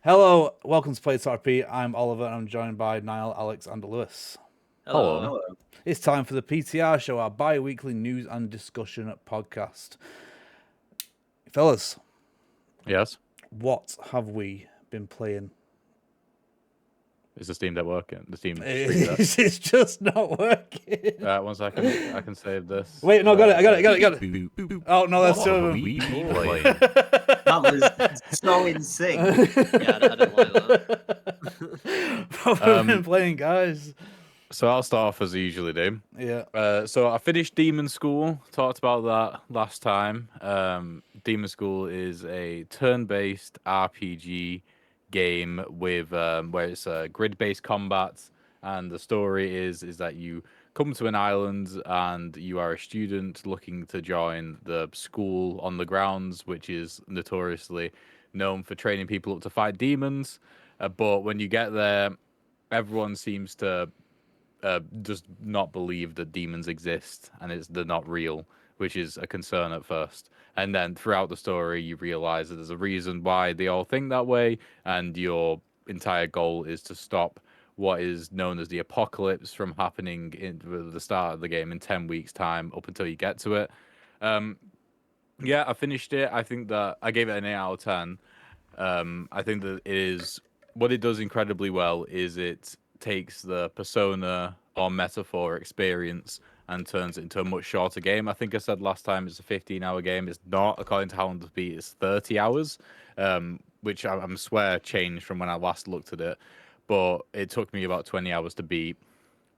Hello, welcome to Play RP. I'm Oliver and I'm joined by Niall, Alex, and Lewis. Hello. Hello. It's time for the PTR show, our bi-weekly news and discussion podcast. Fellas, Yes. what have we been playing? Is the Steam Deck working? The Steam Stream Deck. It's just not working. 1 second. I can save this. Wait, no, got it. Oh, no, that's two of them. We be playing. That was so in sync. Yeah, I didn't like that. What have we been playing, guys? So I'll start off as I usually do. Yeah. So I finished Demon School. Talked about that last time. Demon School is a turn-based RPG game with where it's grid-based combat, and the story is that you come to an island and you are a student looking to join the school on the grounds, which is notoriously known for training people up to fight demons. But when you get there, everyone seems to just not believe that demons exist and they're not real, which is a concern at first. And then throughout the story, you realize that there's a reason why they all think that way, and your entire goal is to stop what is known as the apocalypse from happening in the start of the game in 10 weeks' time up until you get to it. Yeah, I finished it. I think that I gave it an 8 out of 10. I think that it is what it does incredibly well is it takes the Persona or Metaphor experience and turns it into a much shorter game. I think I said last time it's a 15-hour game. It's not, according to How Long to Beat, it's 30 hours, which I swear changed from when I last looked at it. But it took me about 20 hours to beat.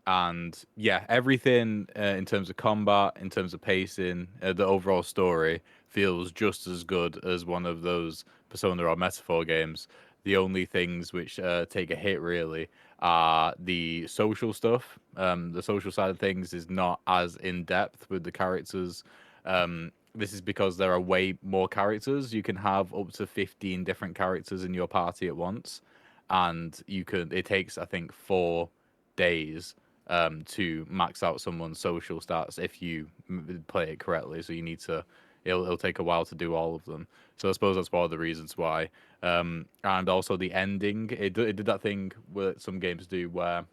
And yeah, everything in terms of combat, in terms of pacing, the overall story feels just as good as one of those Persona or Metaphor games. The only things which take a hit really are the social stuff. The social side of things is not as in depth with the characters. This is because there are way more characters. You can have up to 15 different characters in your party at once, and it takes, I think, 4 days to max out someone's social stats if you play it correctly. So you need to. It'll take a while to do all of them. So I suppose that's one of the reasons why. And also the ending. It did that thing that some games do where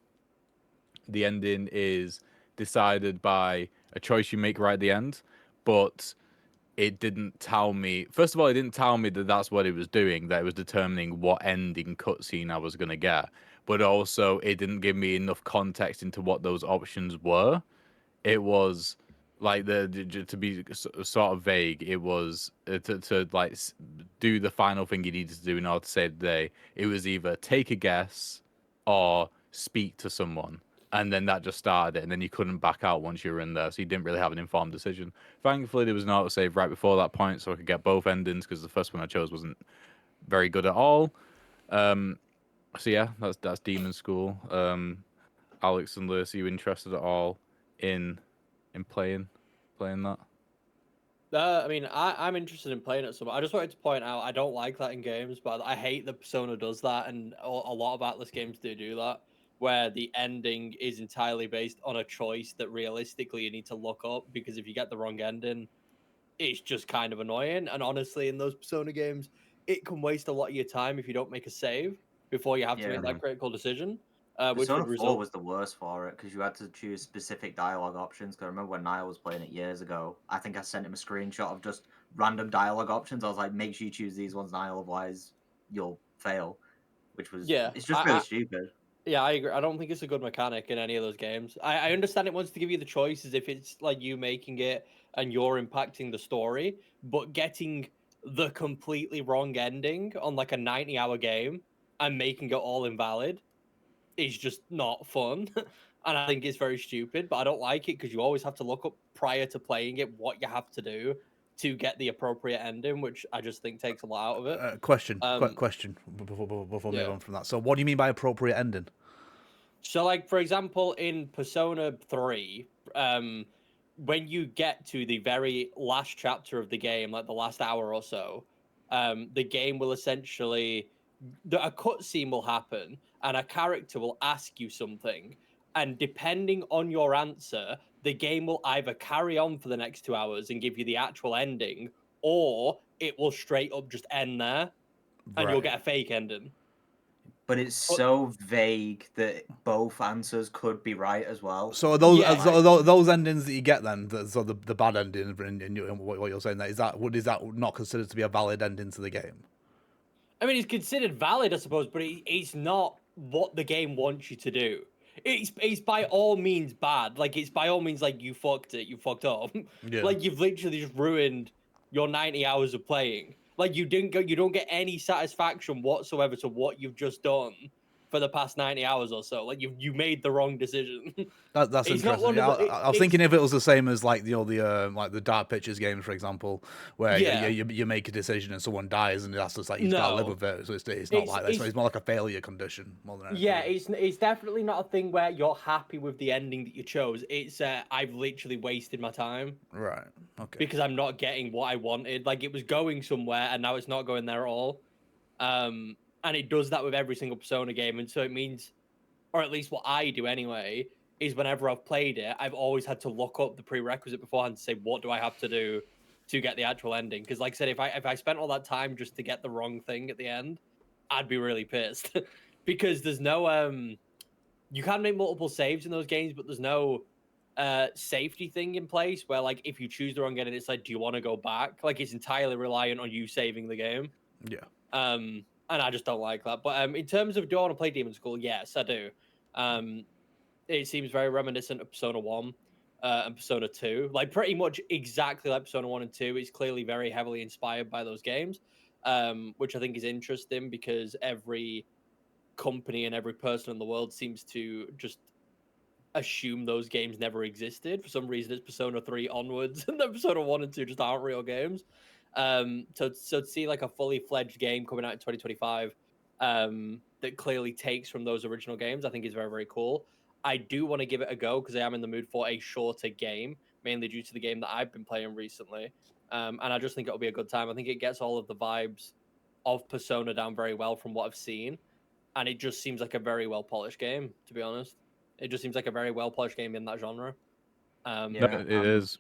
the ending is decided by a choice you make right at the end, but it didn't tell me. First of all, it didn't tell me that that's what it was doing. That it was determining what ending cutscene I was going to get. But also, it didn't give me enough context into what those options were. It was like to be sort of vague. It was to like do the final thing you needed to do in order to save the day. It was either take a guess or speak to someone, and then that just started it, and then you couldn't back out once you were in there, so you didn't really have an informed decision. Thankfully, there was an autosave right before that point, so I could get both endings because the first one I chose wasn't very good at all. So yeah, that's Demon School. Alex and Lewis, are you interested at all in playing that? I mean, I'm interested in playing it. So I just wanted to point out I don't like that in games, but I hate that Persona does that, and a lot of Atlas games do that, where the ending is entirely based on a choice that realistically you need to look up, because if you get the wrong ending, it's just kind of annoying. And honestly, in those Persona games, it can waste a lot of your time if you don't make a save before you have to make that critical decision. Which would Persona 4 result. was the worst for it because you had to choose specific dialogue options. Because I remember when Niall was playing it years ago, I think I sent him a screenshot of just random dialogue options. I was like, make sure you choose these ones, Niall, otherwise you'll fail. Which was, it's just really stupid. Yeah, I agree. I don't think it's a good mechanic in any of those games. I understand it wants to give you the choices if it's like you making it and you're impacting the story, but getting the completely wrong ending on like a 90-hour game and making it all invalid is just not fun. And I think it's very stupid, but I don't like it because you always have to look up prior to playing it what you have to do to get the appropriate ending, which I just think takes a lot out of it. Question before we move on from that. So what do you mean by appropriate ending? So, like, for example, in Persona 3, when you get to the very last chapter of the game, like the last hour or so, the game will essentially, a cutscene will happen and a character will ask you something. And depending on your answer, the game will either carry on for the next 2 hours and give you the actual ending, or it will straight up just end there. and you'll Right. get a fake ending. But it's so vague that both answers could be right as well. So are those Yeah. those endings that you get then, so the bad ending in what you're saying, that is that not considered to be a valid ending to the game? I mean, it's considered valid, I suppose, but it's not what the game wants you to do. It's by all means bad. Like, it's by all means like you fucked it, you fucked up. Yeah. Like, you've literally just ruined your 90 hours of playing. Like, you don't get any satisfaction whatsoever to what you've just done for the past 90 hours or so. Like, you made the wrong decision. That's It's not interesting. one Yeah, of the- I was thinking if it was the same as like the Dark Pictures games, for example, where Yeah. you make a decision and someone dies and that's just like you just gotta live No. with it. So it's not like that. It's- It's more like a failure condition more than anything. Yeah, it's definitely not a thing where you're happy with the ending that you chose. It's I've literally wasted my time Right. Okay. because I'm not getting what I wanted. Like, it was going somewhere and now it's not going there at all. And it does that with every single Persona game, and so it means, or at least what I do anyway, is whenever I've played it, I've always had to look up the prerequisite beforehand to say what do I have to do to get the actual ending. Because, like I said, if I spent all that time just to get the wrong thing at the end, I'd be really pissed. Because there's no you can make multiple saves in those games, but there's no safety thing in place where, like, if you choose the wrong ending, it's like, do you want to go back? Like, it's entirely reliant on you saving the game. Yeah. And I just don't like that. But in terms of do I want to play Demon School, yes, I do. It seems very reminiscent of Persona 1 and Persona 2. Like, pretty much exactly like Persona 1 and 2. It's clearly very heavily inspired by those games, which I think is interesting because every company and every person in the world seems to just assume those games never existed. For some reason, it's Persona 3 onwards, and then Persona 1 and 2 just aren't real games. So to see like a fully fledged game coming out in 2025 that clearly takes from those original games, I think is very, very cool. I do want to give it a go because I am in the mood for a shorter game, mainly due to the game that I've been playing recently. And I just think it'll be a good time. I think it gets all of the vibes of Persona down very well from what I've seen. And it just seems like a very well polished game, to be honest. It just seems like a very well polished game in that genre. Yeah, It is.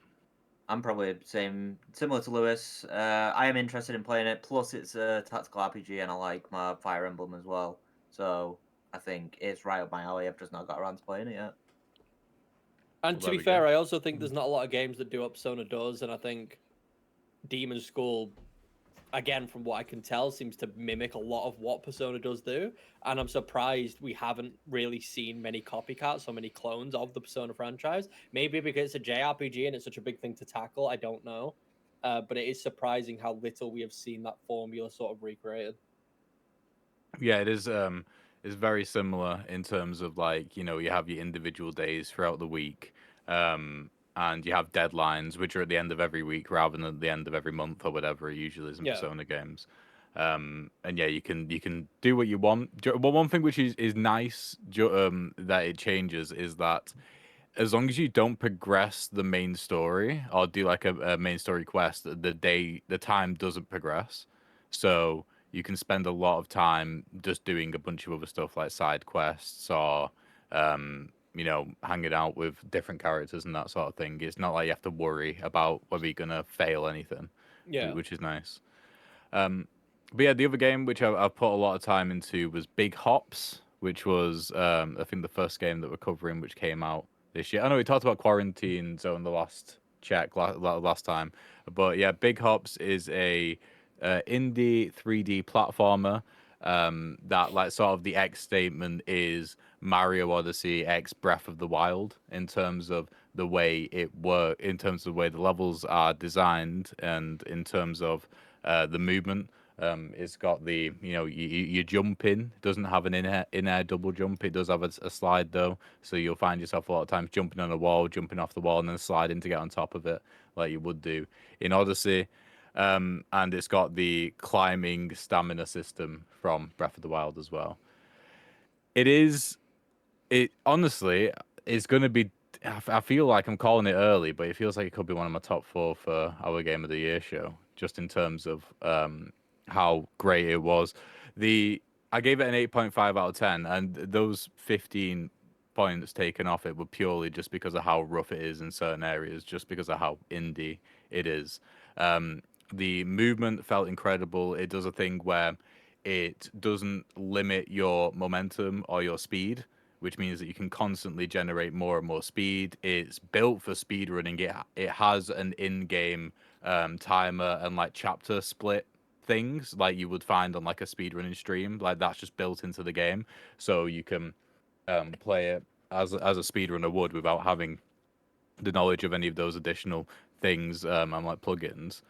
I'm probably similar to Lewis. I am interested in playing it. Plus, it's a tactical RPG, and I like my Fire Emblem as well. So I think it's right up my alley. I've just not got around to playing it yet. And Well, to there be we fair, go. I also think there's not a lot of games that do what Persona does, and I think Demon School, again, from what I can tell, seems to mimic a lot of what Persona does do. And I'm surprised we haven't really seen many copycats or many clones of the Persona franchise. Maybe because it's a JRPG and it's such a big thing to tackle. I don't know. But it is surprising how little we have seen that formula sort of recreated. Yeah, it is. It's very similar in terms of like you have your individual days throughout the week, and you have deadlines which are at the end of every week rather than at the end of every month or whatever it usually is in Yeah. Persona games. And yeah, you can do what you want. Well, one thing which is nice that it changes is that as long as you don't progress the main story or do like a main story quest, the time doesn't progress. So you can spend a lot of time just doing a bunch of other stuff like side quests or hanging out with different characters and that sort of thing. It's not like you have to worry about whether you're gonna fail anything, Yeah. which is nice. But yeah, the other game which I've put a lot of time into was Big Hops, which was I think the first game that we're covering, which came out this year. I know we talked about Quarantine Zone the last last time, but yeah, Big Hops is a indie 3D platformer. That like sort of the X statement is Mario Odyssey X Breath of the Wild in terms of the way it works, in terms of the way the levels are designed, and in terms of the movement. It's got the you jump in. It doesn't have an in-air double jump. It does have a slide though, so you'll find yourself a lot of times jumping on a wall, jumping off the wall, and then sliding to get on top of it, like you would do in Odyssey. And it's got the climbing stamina system from Breath of the Wild as well. It honestly, it's going to be. I feel like I'm calling it early, but it feels like it could be one of my top 4 for our Game of the Year show, just in terms of how great it was. I gave it an 8.5 out of 10, and those 15 points taken off it were purely just because of how rough it is in certain areas, just because of how indie it is. The movement felt incredible. It does a thing where it doesn't limit your momentum or your speed, which means that you can constantly generate more and more speed. It's built for speed running. It has an in-game timer and like chapter split things like you would find on like a speed running stream. Like that's just built into the game, so you can play it as a speedrunner would without having the knowledge of any of those additional things and like plugins.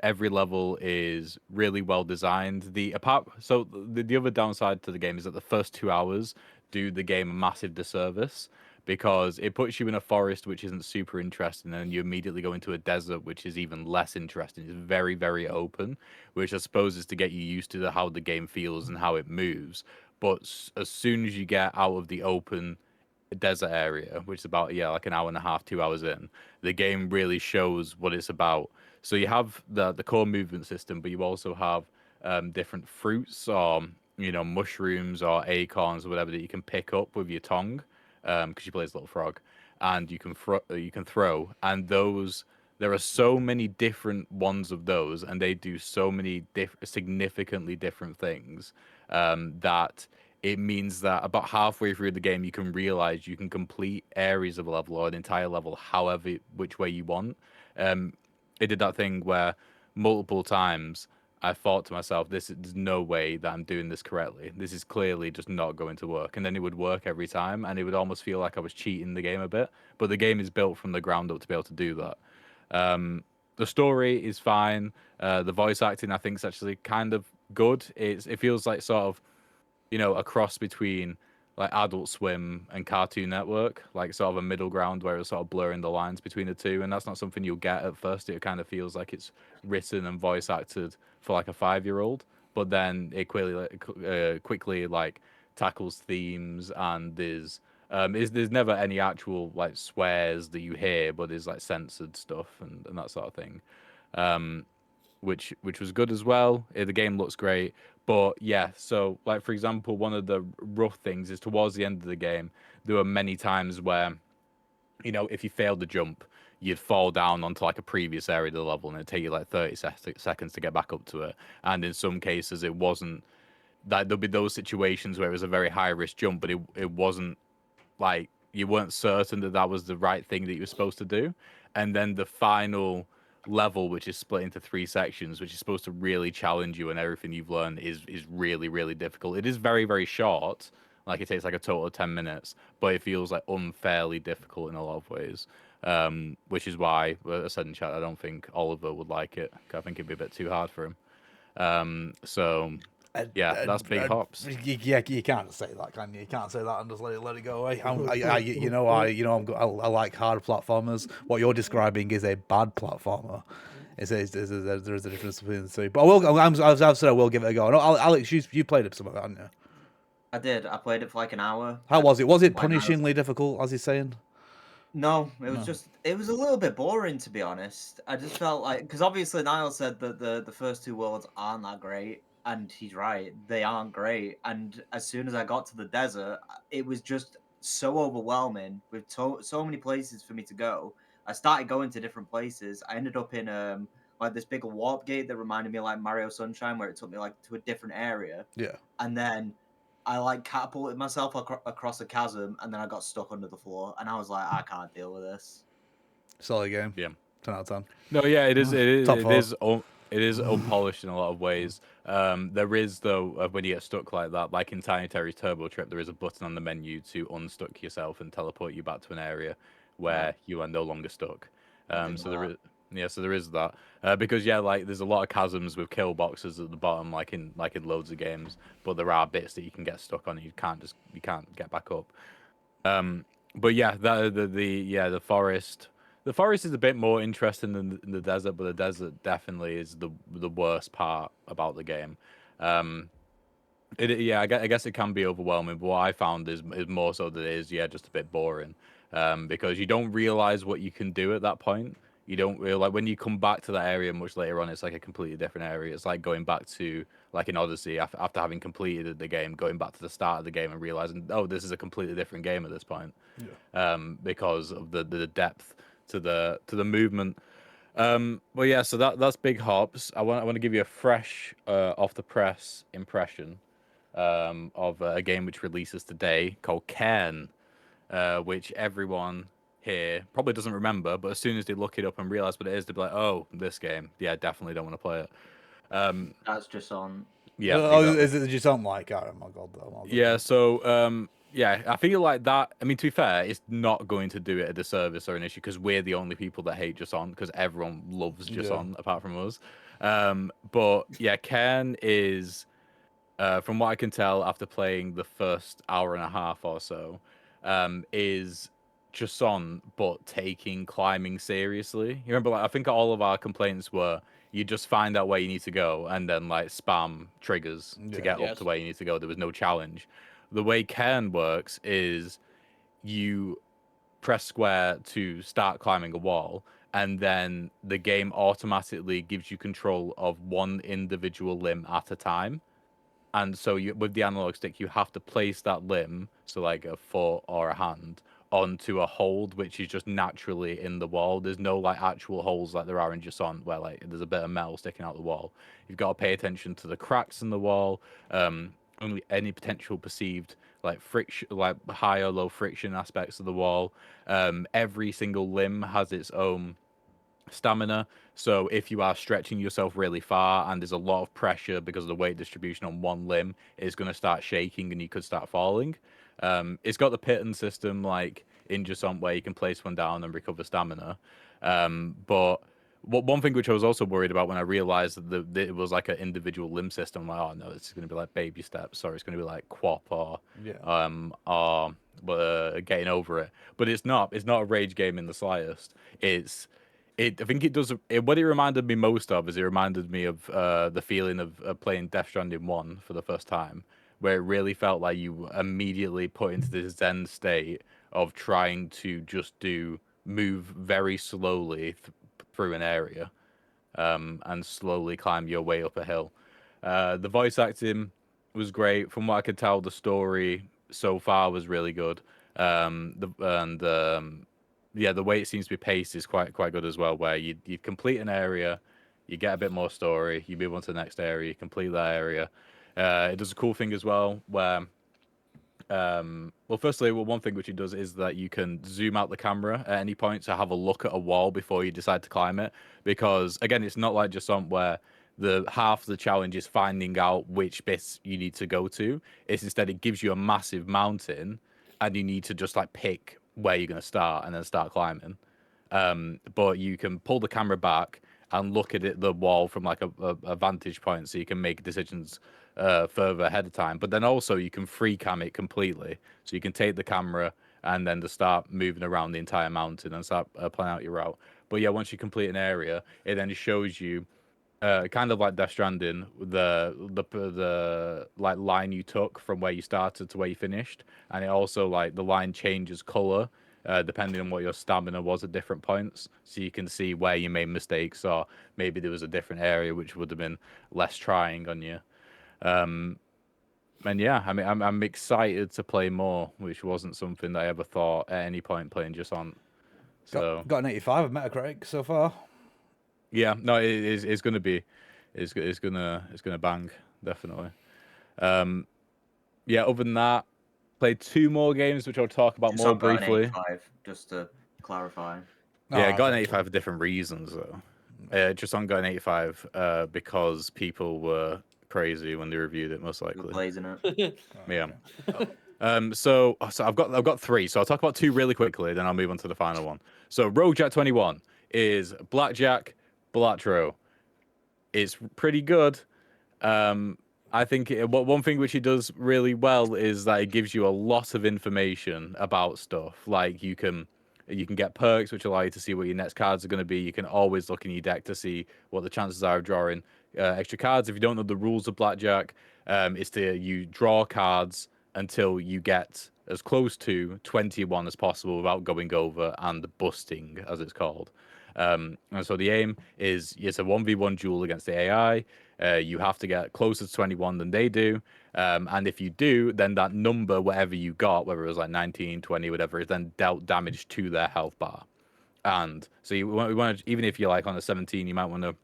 Every level is really well designed. The other downside to the game is that the first 2 hours do the game a massive disservice because it puts you in a forest which isn't super interesting, and you immediately go into a desert which is even less interesting. It's very, very open, which I suppose is to get you used to how the game feels and how it moves. But as soon as you get out of the open desert area, which is about like an hour and a half, 2 hours in, the game really shows what it's about. So you have the core movement system, but you also have different fruits or mushrooms or acorns or whatever that you can pick up with your tongue, because you play as a little frog, and you can throw, and those. There are so many different ones of those, and they do so many significantly different things that it means that about halfway through the game, you can realize you can complete areas of a level or an entire level which way you want. It did that thing where multiple times I thought to myself, there's no way that I'm doing this correctly. This is clearly just not going to work. And then it would work every time, and it would almost feel like I was cheating the game a bit. But the game is built from the ground up to be able to do that. The story is fine. The voice acting, I think, is actually kind of good. It feels like sort of, a cross between like Adult Swim and Cartoon Network, like sort of a middle ground where it's sort of blurring the lines between the two. And that's not something you'll get at first. It kind of feels like it's written and voice acted for like a 5-year-old, but then it quickly like tackles themes, and there's never any actual like swears that you hear, but there's like censored stuff and that sort of thing. Which was good as well. The game looks great, but yeah. So, like for example, one of the rough things is towards the end of the game, there were many times where, if you failed the jump, you'd fall down onto like a previous area of the level, and it'd take you like 30 seconds to get back up to it. And in some cases, it wasn't that there'll be those situations where it was a very high risk jump, but it wasn't like you weren't certain that was the right thing that you were supposed to do. And then the final level, which is split into 3 sections, which is supposed to really challenge you, and everything you've learned is really, really difficult. It is very, very short, like it takes like a total of 10 minutes, but it feels like unfairly difficult in a lot of ways, which is why I said in chat I don't think Oliver would like it. I think it'd be a bit too hard for him. So yeah, that's big hops. Yeah, you can't say that, can you? You can't say that and just let it go away. I like hard platformers. What you're describing is a bad platformer. There is a difference between the two. But I've said I will give it a go. No, Alex, you played it some of that, haven't you? I did. I played it for like an hour. How was it? Was it punishingly difficult, as he's saying? No, it was a little bit boring, to be honest. I just felt like, because obviously Niall said that the first 2 worlds aren't that great, and he's right, they aren't great. And as soon as I got to the desert, it was just so overwhelming with so many places for me to go. I started going to different places. I ended up in like this big warp gate that reminded me of like Mario Sunshine, where it took me like to a different area. Yeah. And then I like catapulted myself across a chasm, and then I got stuck under the floor, and I was like, I can't deal with this. Solid game. Yeah. 10 out of 10. No, yeah, it is. It is Top unpolished in a lot of ways. There is, though, when you get stuck like that, like in Tiny Terry's Turbo Trip, there is a button on the menu to unstuck yourself and teleport you back to an area where you are no longer stuck. So there is that. Because like there's a lot of chasms with kill boxes at the bottom, like in loads of games, but there are bits that you can get stuck on and you can't get back up. But yeah, the forest. The forest is a bit more interesting than the desert, but the desert definitely is the worst part about the game. I guess it can be overwhelming, but what I found is more so that it is just a bit boring, because you don't realize what you can do at that point. You don't really, like, when you come back to that area much later on, it's like a completely different area. It's like going back to like in Odyssey after having completed the game, going back to the start of the game and realizing, oh, this is a completely different game at this point, because of the depth to the movement. Well, yeah. So that's Big Hops. I want to give you a fresh, off the press impression, of a game which releases today called Cairn, which everyone here probably doesn't remember, but as soon as they look it up and realize what it is, they'll be like, "Oh, this game. Yeah, definitely don't want to play it." That's just on. Yeah, Oh, exactly. is it just something like? Oh my god, though. Oh, Yeah, so yeah, I feel like that. I mean, to be fair, it's not going to do it a disservice or an issue because we're the only people that hate Jusant because everyone loves Jusant apart from us. But yeah, Ken is, from what I can tell after playing the first hour and a half or so, is Jusant but taking climbing seriously. You remember, like I think all of our complaints were you just find out where you need to go and then like spam triggers to get up to Yes. where you need to go. There was no challenge. The way Cairn works is you press square to start climbing a wall, and then the game automatically gives you control of one individual limb at a time. And so you, with the analog stick, you have to place that limb, so like a foot or a hand, onto a hold which is just naturally in the wall. There's no like actual holes like there are in Jusant where like there's a bit of metal sticking out the wall. You've got to pay attention to the cracks in the wall, only any potential perceived like friction, like high or low friction aspects of the wall. Every single limb has its own stamina. So if you are stretching yourself really far and there's a lot of pressure because of the weight distribution on one limb, it's going to start shaking and you could start falling. It's got the pitten system like in Jusant where you can place one down and recover stamina. But one thing which I was also worried about when I realized that it was like an individual limb system, like, oh no, it's going to be like baby steps, or it's going to be like quap, or getting over it. But it's not. It's not a rage game in the slightest. I think it does. What it reminded me most of is it reminded me of the feeling of playing Death Stranding 1 for the first time, where it really felt like you immediately put into this zen state of trying to just move very slowly through an area, and slowly climb your way up a hill. The voice acting was great. From what I could tell, the story so far was really good. Yeah, the way it seems to be paced is quite good as well. Where you complete an area, you get a bit more story, you move on to the next area, you complete that area. It does a cool thing as well where well, firstly, one thing which it does is that you can zoom out the camera at any point to have a look at a wall before you decide to climb it. Because again, it's not like just on where the half of the challenge is finding out which bits you need to go to. It's instead it gives you a massive mountain, and you need to just like pick where you're going to start and then start climbing. But you can pull the camera back and look at the wall from like a vantage point, so you can make decisions further ahead of time. But then also you can free cam it completely, so you can take the camera and then to start moving around the entire mountain and start planning out your route. But yeah, once you complete an area, it then shows you kind of like Death Stranding, the like line you took from where you started to where you finished, and it also like the line changes color depending on what your stamina was at different points, so you can see where you made mistakes, or maybe there was a different area which would have been less trying on you. And yeah, I mean, I'm excited to play more, which wasn't something that I ever thought at any point playing just on. So got an 85 of Metacritic so far. yeah, no, it's gonna be, it's gonna bang definitely. Yeah, other than that, played two more games which I'll talk about Just more on got an briefly. 85, just to clarify. Yeah, Oh, got an okay. 85 for different reasons though. Just on got an 85 because people were crazy when they reviewed it, most We're likely. blazing it. Yeah. So I've got three. So I'll talk about two really quickly, then I'll move on to the final one. So Rogue Jack 21 is Blackjack Blatro. It's pretty good. I think one thing which it does really well is that it gives you a lot of information about stuff. Like you can get perks which allow you to see what your next cards are going to be. You can always look in your deck to see what the chances are of drawing extra cards. If you don't know the rules of blackjack, it's to you draw cards until you get as close to 21 as possible without going over and busting, as it's called. And so the aim is it's a 1v1 duel against the AI. You have to get closer to 21 than they do. And if you do, then that number, whatever you got, whether it was like 19, 20, whatever, is then dealt damage to their health bar. And so you want to, even if you're like on a 17, you might want to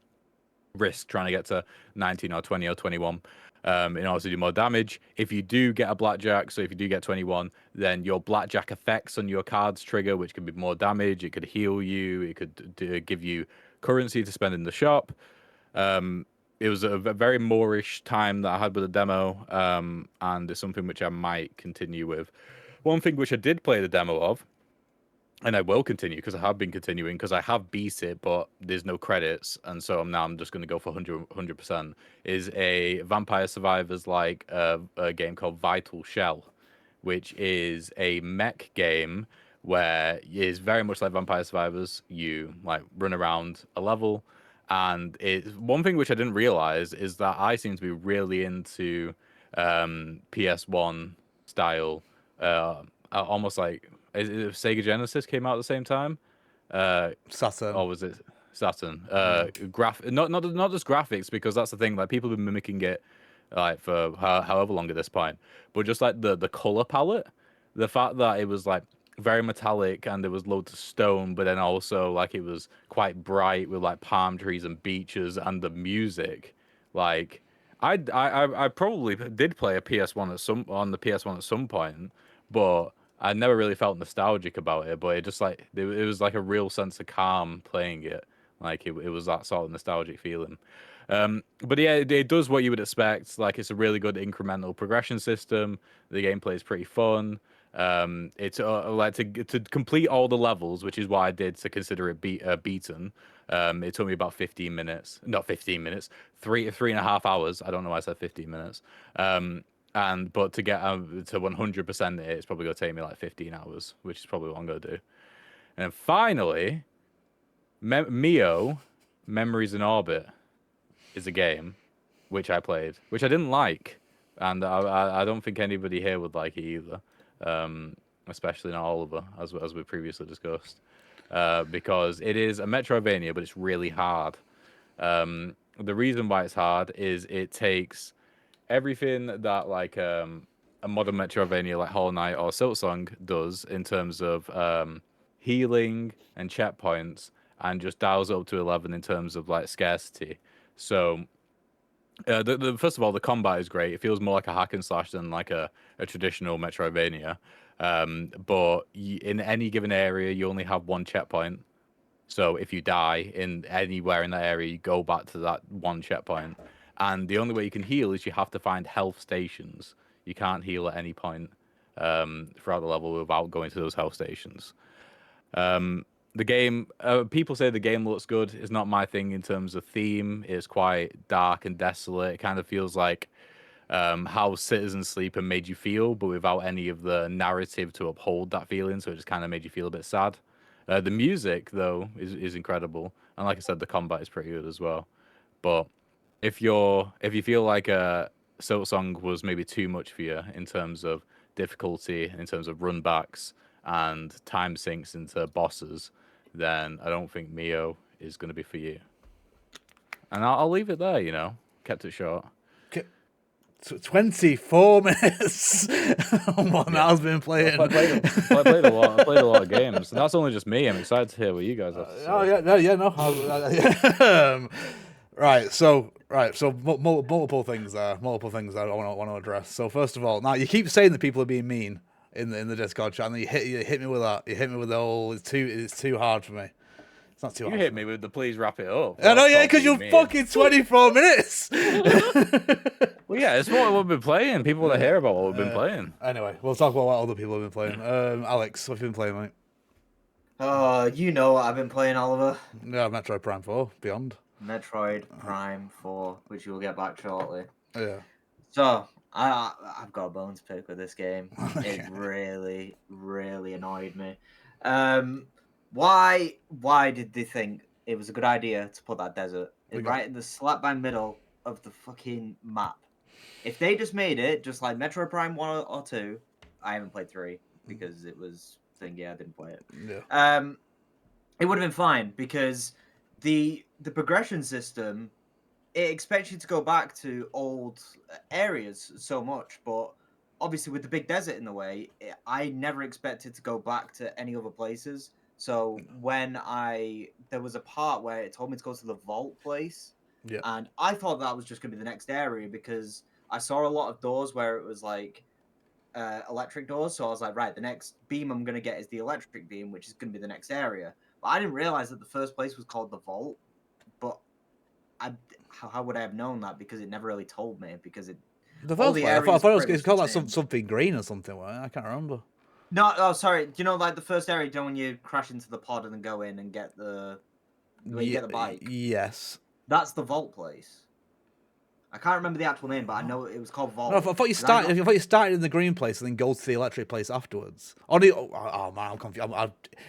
risk trying to get to 19 or 20 or 21 in order to do more damage. If you do get a blackjack, so if you do get 21, then your blackjack effects on your cards trigger, which could be more damage. It could heal you. It could give you currency to spend in the shop. It was a very Moorish time that I had with the demo, and it's something which I might continue with. One thing which I did play the demo of, and I will continue because I have been continuing because I have beat it, but there's no credits, and so I'm just going to go for 100%. Is a Vampire Survivors like a game called Vital Shell, which is a mech game where it is very much like Vampire Survivors. You like run around a level, and it's one thing which I didn't realize is that I seem to be really into PS1 style, almost like. Sega Genesis came out at the same time. Saturn. Or was it Saturn? Not just graphics, because that's the thing. Like people have been mimicking it like for however long at this point, but just like the color palette, the fact that it was like very metallic and there was loads of stone, but then also like it was quite bright with like palm trees and beaches, and the music, like I probably did play a PS1 on the PS1 at some point, but I never really felt nostalgic about it, but it just like it was like a real sense of calm playing it. Like it was that sort of nostalgic feeling. But yeah, it does what you would expect. Like it's a really good incremental progression system. The gameplay is pretty fun. It's like to complete all the levels, which is what I did to consider it beaten. It took me about 15 minutes, not 15 minutes, 3.5 hours. I don't know why I said 15 minutes. But to get to 100% it's probably going to take me like 15 hours, which is probably what I'm going to do. And then finally, Mio, Memories in Orbit, is a game which I played, which I didn't like, and I don't think anybody here would like it either, especially not Oliver, as we previously discussed, because it is a Metroidvania, but it's really hard. The reason why it's hard is it takes everything that like a modern Metroidvania like Hollow Knight or Silksong does in terms of healing and checkpoints, and just dials it up to 11 in terms of like scarcity. So first of all, the combat is great. It feels more like a hack and slash than like a traditional Metroidvania. But in any given area, you only have one checkpoint. So if you die in anywhere in that area, you go back to that one checkpoint. And the only way you can heal is you have to find health stations. You can't heal at any point throughout the level without going to those health stations. The game, people say the game looks good. It's not my thing in terms of theme. It's quite dark and desolate. It kind of feels like how Citizen Sleeper made you feel, but without any of the narrative to uphold that feeling. So it just kind of made you feel a bit sad. The music, though, is incredible. And like I said, the combat is pretty good as well. But if you feel like Silksong was maybe too much for you in terms of difficulty, in terms of runbacks and time sinks into bosses, then I don't think Mio is going to be for you. And I'll leave it there, kept it short. 24 minutes on what Niall's been playing. I played a lot. I played a lot of games. And that's only just me. I'm excited to hear what you guys have to say. Right, so multiple things there. Multiple things I want to address. So first of all, now you keep saying that people are being mean in the Discord chat, and you hit me with that. You hit me with the whole. It's too hard for me. It's not too hard. You hit me with the please wrap it up. I know, yeah, because you're fucking 24 minutes. Well, yeah, it's what we've been playing. People want to hear about what we've been playing. Anyway, we'll talk about what other people have been playing. Alex, what have you been playing, mate? You know what I've been playing, Oliver. Yeah, Metroid Prime 4, Beyond. Metroid Prime 4, which you will get back shortly. Yeah. So, I've got a bone to pick with this game. It really, really annoyed me. Why did they think it was a good idea to put that desert right in the slap bang middle of the fucking map? If they just made it just like Metroid Prime 1 or 2, I haven't played 3 because it was I didn't play it. Yeah. It would have been fine because the progression system, it expects you to go back to old areas so much, but obviously with the big desert in the way, I never expected to go back to any other places. So when there was a part where it told me to go to the vault place, Yeah. and I thought that was just going to be the next area because I saw a lot of doors where it was like electric doors. So I was like, right, the next beam I'm going to get is the electric beam, which is going to be the next area. But I didn't realize that the first place was called the vault. But how would I have known that? Because it never really told me. Because The all first the one, I areas thought it was pretty it's much called the like same. something green or something. I can't remember. No, oh, sorry. Do you know like the first area? Do you know when you crash into the pod and then go in and get where you get the bike? Yes. That's the vault place. I can't remember the actual name, but I know it was called Vault. No, I thought you started. I thought you started in the green place and then go to the electric place afterwards. Oh man, I'm confused.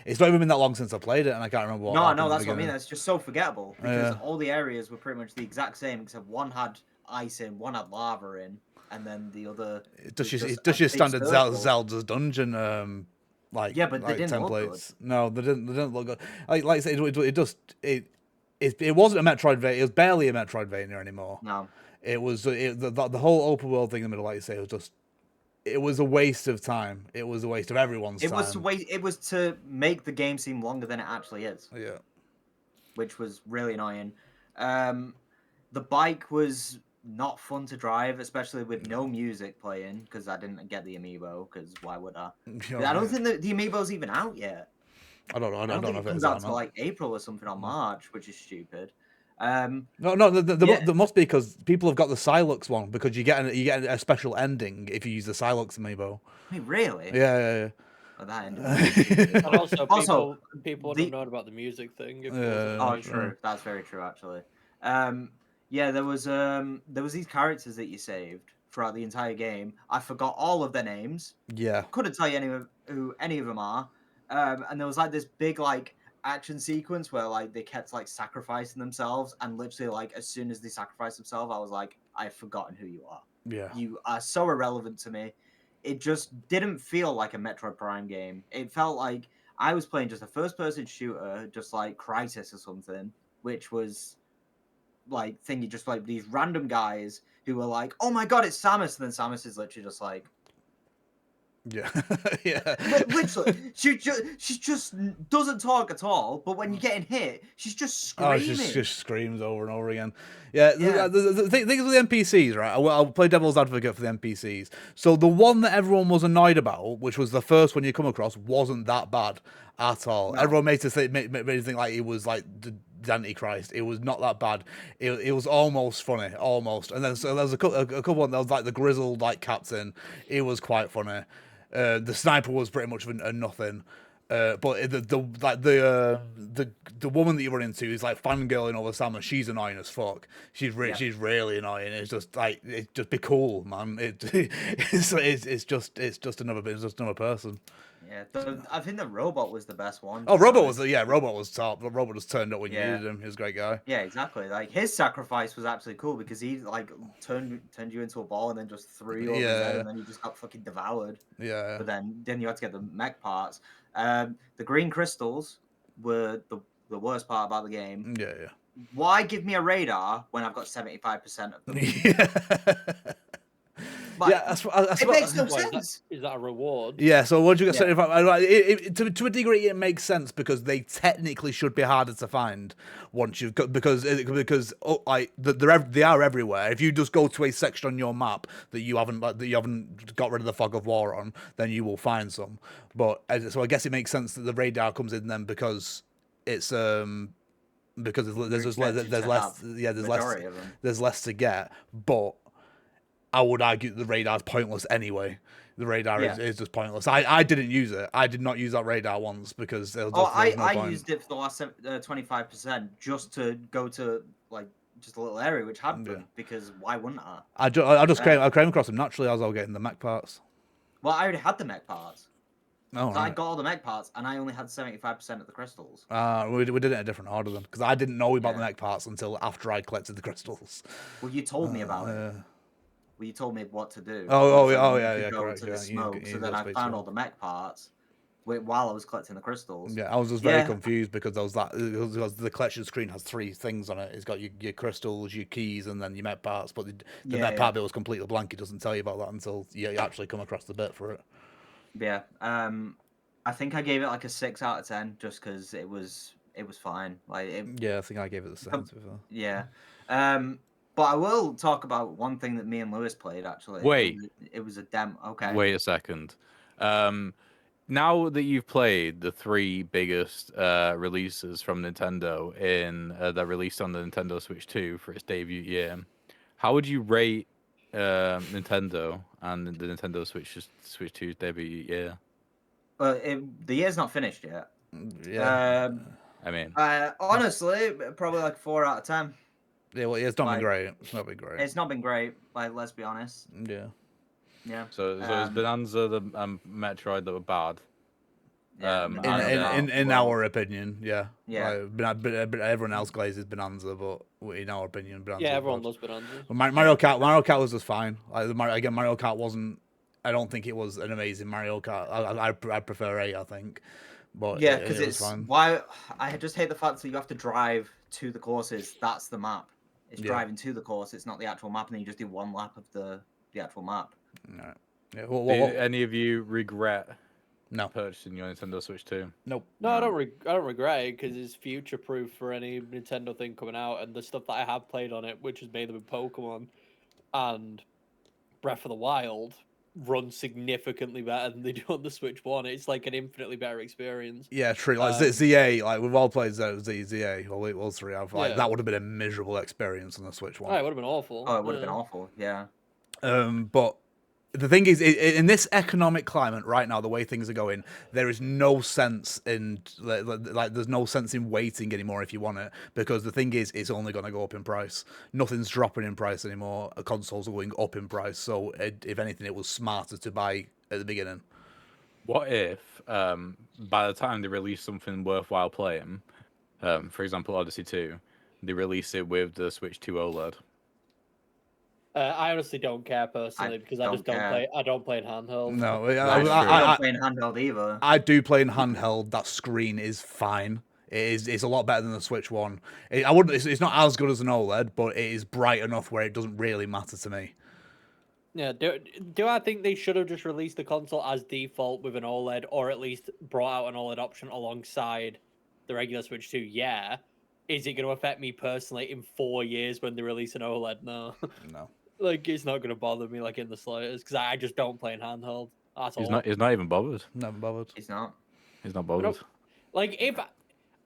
It's not even been that long since I played it, and I can't remember what. No, that's what I mean. That's just so forgettable because Yeah. all the areas were pretty much the exact same, except one had ice in, one had lava in, and then the other. It's just was your a big standard circle. Zelda's dungeon. Yeah, but they didn't look good. templates. No, they didn't look good. Like I said, it wasn't a Metroidvania. It was barely a Metroidvania anymore. No. It was the whole open world thing in the middle. Like you say, it was a waste of time. It was a waste of everyone's time. It was to make the game seem longer than it actually is. Yeah. Which was really annoying. The bike was not fun to drive, especially with no music playing, because I didn't get the amiibo. Because why would I? I don't think the amiibo's even out yet. I don't know. I don't know think if it comes out till like April or something on March, which is stupid. No, there must be because people have got the Silux one because you get a special ending if you use the Silux amiibo. Wait, really? Yeah. Oh, that ending. And also, people wouldn't have known about the music thing. True. That's very true, actually. Yeah, there was these characters that you saved throughout the entire game. I forgot all of their names. Yeah. Couldn't tell you who any of them are. And there was like this big like action sequence where like they kept like sacrificing themselves, and literally like as soon as they sacrificed themselves, I was like, I've forgotten who you are. Yeah. You are so irrelevant to me. It just didn't feel like a Metroid Prime game. It felt like I was playing just a first-person shooter, just like Crysis or something, which was like thingy, just like these random guys who were like, "Oh my god, it's Samus," and then Samus is literally just like, yeah, yeah. Literally, she just doesn't talk at all. But when you're getting hit, she's just screaming. Oh, she just screams over and over again. Yeah. The thing with the NPCs, right? I'll play devil's advocate for the NPCs. So the one that everyone was annoyed about, which was the first one you come across, wasn't that bad at all. No. Everyone made me think like it was like the Antichrist. It was not that bad. It was almost funny, almost. And then so there was a couple one that was like the grizzled like captain. It was quite funny. The sniper was pretty much a nothing. But the woman that you run into is like fangirling over Samus. She's annoying as fuck. She's really annoying. It's just like just be cool, man. It's just another person. Yeah, I think the robot was the best one. Oh, robot was top. The robot just turned up when you needed him. He was a great guy. Yeah, exactly. Like his sacrifice was absolutely cool because he like turned you into a ball and then just threw you over his head and then you just got fucking devoured. Yeah. But then you had to get the mech parts. The green crystals were the worst part about the game. Yeah. Why give me a radar when I've got 75% of them? Yeah. Like, yeah, it makes no sense. Is that a reward? Yeah, so once you get 75, to a degree, it makes sense because they technically should be harder to find once you've got because like they are everywhere. If you just go to a section on your map that you haven't got rid of the fog of war on, then you will find some. But so I guess it makes sense that the radar comes in then because it's because there's less to get, but I would argue that the radar's pointless anyway. The radar is just pointless. I didn't use it. I did not use that radar once because there was no point. Used it for the last 25% just to go to like just a little area which had them because why wouldn't I? I came across them naturally as I was getting the mech parts. Well, I already had the mech parts. Oh, so I got all the mech parts and I only had 75% of the crystals. We did it in a different order then because I didn't know about the mech parts until after I collected the crystals. Well, you told me about it. Well, you told me what to do. Yeah, go to the smoke. So then I found all the mech parts while I was collecting the crystals. Yeah, I was just very confused because there was because the collection screen has 3 things on it. It's got your crystals, your keys, and then your mech parts. But the mech part bit was completely blank. It doesn't tell you about that until you actually come across the bit for it. Yeah. I think I gave it like a 6 out of 10 just because it was fine. Like Yeah, I think I gave it the same. To be fair. yeah. But I will talk about one thing that me and Lewis played actually. Wait. It was a demo. Okay. Wait a second. Now that you've played the 3 biggest releases from Nintendo in that released on the Nintendo Switch 2 for its debut year, how would you rate Nintendo and the Nintendo Switch 2's debut year? Well, the year's not finished yet. Yeah. I mean, honestly, probably like 4 out of 10. Yeah, well, it's not been Like, great. It's not been great. It's not been great. Like, let's be honest. Yeah. Yeah. so it's Bonanza, the Metroid that were bad. Yeah. In our opinion, yeah. Yeah. Like, but everyone else glazes Bonanza, but in our opinion, Bonanza. Yeah, everyone loves Bonanza. Mario Kart was just fine. Like Mario Kart wasn't. I don't think it was an amazing Mario Kart. I prefer 8, I think. But yeah, because it it's fine. why I just hate the fact that you have to drive to the courses. That's the map. It's driving to the course. It's not the actual map, and then you just do 1 lap of the actual map. No. Yeah. Do any of you regret No. purchasing your Nintendo Switch 2? Nope. No, I don't regret it because it's future proof for any Nintendo thing coming out, and the stuff that I have played on it, which is mainly with Pokemon and Breath of the Wild, runs significantly better than they do on the Switch One. It's like an infinitely better experience. Yeah, true. Like ZA, like we've all played ZA, well, it was 3 out of 5. That would have been a miserable experience on the Switch One. Oh, it would have been awful. Oh, it would have been awful. Yeah. But the thing is, in this economic climate right now, the way things are going, there is no sense in like there's no sense in waiting anymore if you want it, because the thing is, it's only going to go up in price. Nothing's dropping in price anymore. Consoles are going up in price. So if anything, it was smarter to buy at the beginning. What if by the time they release something worthwhile playing, for example Odyssey 2, they release it with the Switch 2 OLED? I honestly don't care personally because I just don't play. I don't play in handheld. No, I don't play in handheld either. I do play in handheld. That screen is fine. It's a lot better than the Switch One. I wouldn't. It's not as good as an OLED, but it is bright enough where it doesn't really matter to me. Yeah. Do I think they should have just released the console as default with an OLED, or at least brought out an OLED option alongside the regular Switch 2? Yeah. Is it going to affect me personally in 4 years when they release an OLED? No. No. Like, it's not going to bother me like in the slightest because I just don't play in handheld at all. He's not even bothered. Never bothered. He's not. He's not bothered. Like, if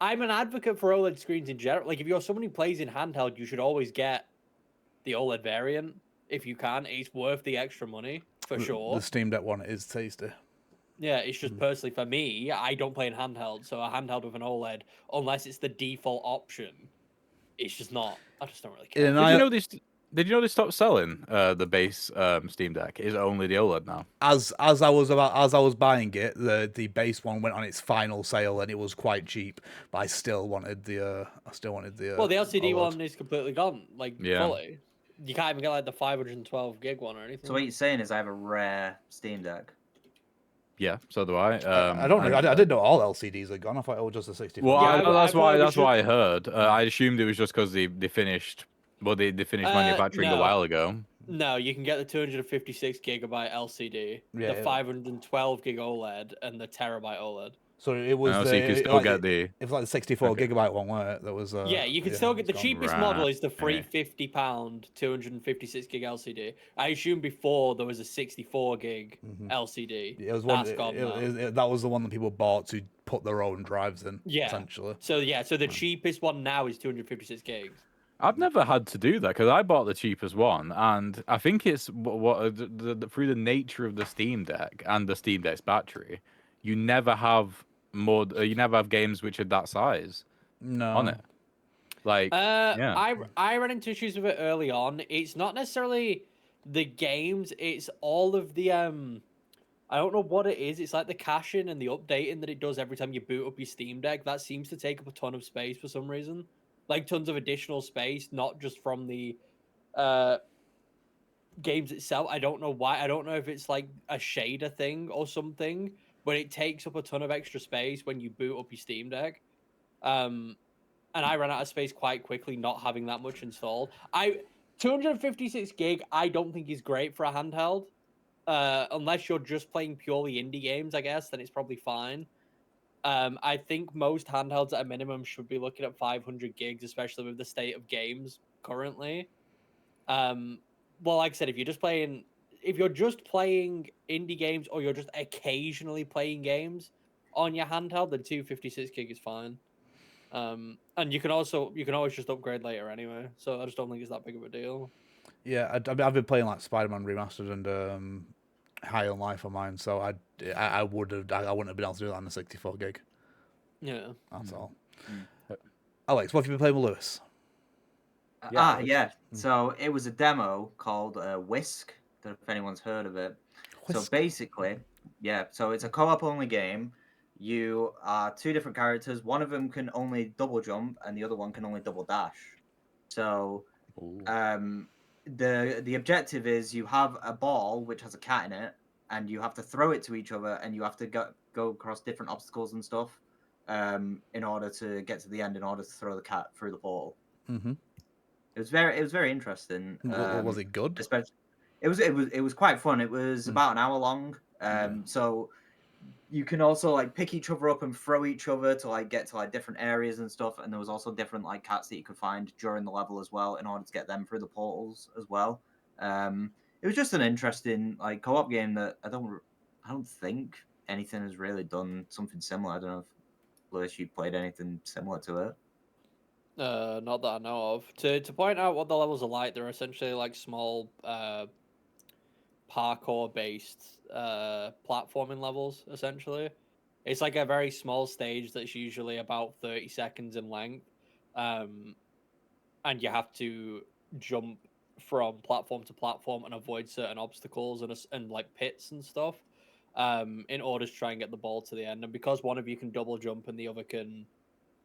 I'm an advocate for OLED screens in general, like if you're someone who plays in handheld, you should always get the OLED variant if you can. It's worth the extra money for sure. The Steam Deck one is tasty. Yeah, it's just personally for me, I don't play in handheld, so a handheld with an OLED, unless it's the default option, it's just not. I just don't really care. Did you know they stopped selling the base Steam Deck? It's only the OLED now. As I was buying it, the base one went on its final sale and it was quite cheap. But I still wanted the Well, the LCD OLED. one is completely gone, like fully. You can't even get like the 512 gig one or anything. So what you're saying is I have a rare Steam Deck. Yeah, so do I. I don't know. I didn't know all LCDs are gone. I thought it was just a 64. Well, that's why I heard. I assumed it was just because they finished. Well, they finished manufacturing a while ago. No, you can get the 256 gigabyte LCD, the 512 gig OLED, and the terabyte OLED. So it was. So you can still get the. It was like the 64 gigabyte one, weren't it? That was. Yeah, you can still get the cheapest model is the free £50 256 gig LCD. I assume before there was a 64 gig LCD. It was That's gone now. That was the one that people bought to put their own drives in. Yeah. Essentially. So the cheapest one now is 256 gigs. I've never had to do that because I bought the cheapest one, and I think it's through the nature of the Steam Deck and the Steam Deck's battery, you never have games which are that size on it. Like, I ran into issues with it early on. It's not necessarily the games; it's all of the I don't know what it is. It's like the caching and the updating that it does every time you boot up your Steam Deck. That seems to take up a ton of space for some reason. Like tons of additional space, not just from the games itself. I don't know why. I don't know if it's like a shader thing or something, but it takes up a ton of extra space when you boot up your Steam Deck. And I ran out of space quite quickly, not having that much installed. 256 gig, I don't think is great for a handheld. unless you're just playing purely indie games, I guess, then it's probably fine. I think most handhelds at a minimum should be looking at 500 gigs, especially with the state of games currently. Well, like I said, if you're just playing indie games or you're just occasionally playing games on your handheld, then 256 gig is fine. And you can always just upgrade later anyway. So I just don't think it's that big of a deal. Yeah, I've been playing like Spider-Man Remastered and High on Life on mine, so I wouldn't have been able to do that on a 64 gig. Yeah. That's all. Mm. Alex, what have you been playing with Lewis? Yeah. So it was a demo called Whisk. Don't know if anyone's heard of it. So Whisk. basically, yeah. So it's a co-op only game. You are two different characters. One of them can only double jump, and the other one can only double dash. So the objective is you have a ball which has a cat in it, and you have to throw it to each other, and you have to go across different obstacles and stuff in order to get to the end, in order to throw the cat through the portal. Mm-hmm. It was very interesting. Was it good? Especially, it was quite fun. It was about an hour long. So you can also like pick each other up and throw each other to like get to like different areas and stuff. And there was also different like cats that you could find during the level as well in order to get them through the portals as well. It was just an interesting like co-op game that I don't think anything has really done something similar. I don't know if Lewis, you played anything similar to it. Not that I know of. To point out what the levels are like, they're essentially like small parkour based platforming levels, essentially. It's like a very small stage that's usually about 30 seconds in length. And you have to jump from platform to platform and avoid certain obstacles and like pits and stuff in order to try and get the ball to the end. And because one of you can double jump and the other can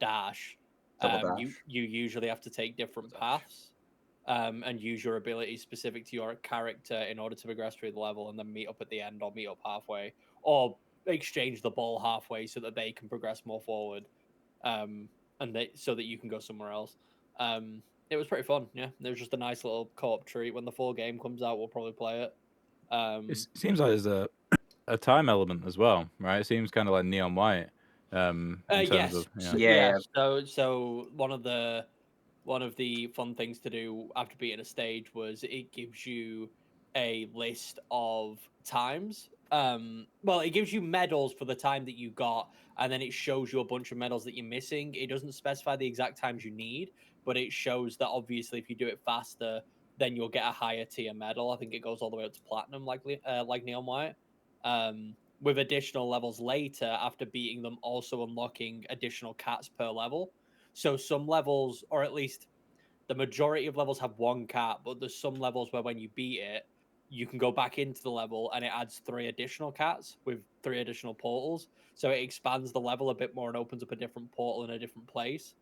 dash, Double dash. you usually have to take different paths and use your abilities specific to your character in order to progress through the level and then meet up at the end or meet up halfway or exchange the ball halfway so that they can progress more forward so that you can go somewhere else. It was pretty fun. Yeah, it was just a nice little co-op treat. When the full game comes out, we'll probably play it. It seems like there's a time element as well, right? It seems kind of like Neon White. In terms yes, of, Yeah. So one of the fun things to do after beating a stage was it gives you a list of times. Well, it gives you medals for the time that you got, and then it shows you a bunch of medals that you're missing. It doesn't specify the exact times you need, but it shows that obviously if you do it faster, then you'll get a higher tier medal. I think it goes all the way up to platinum, like Neon White. With additional levels later, after beating them, also unlocking additional cats per level. So some levels, or at least the majority of levels, have one cat, but there's some levels where when you beat it, you can go back into the level and it adds 3 additional cats with 3 additional portals. So it expands the level a bit more and opens up a different portal in a different place,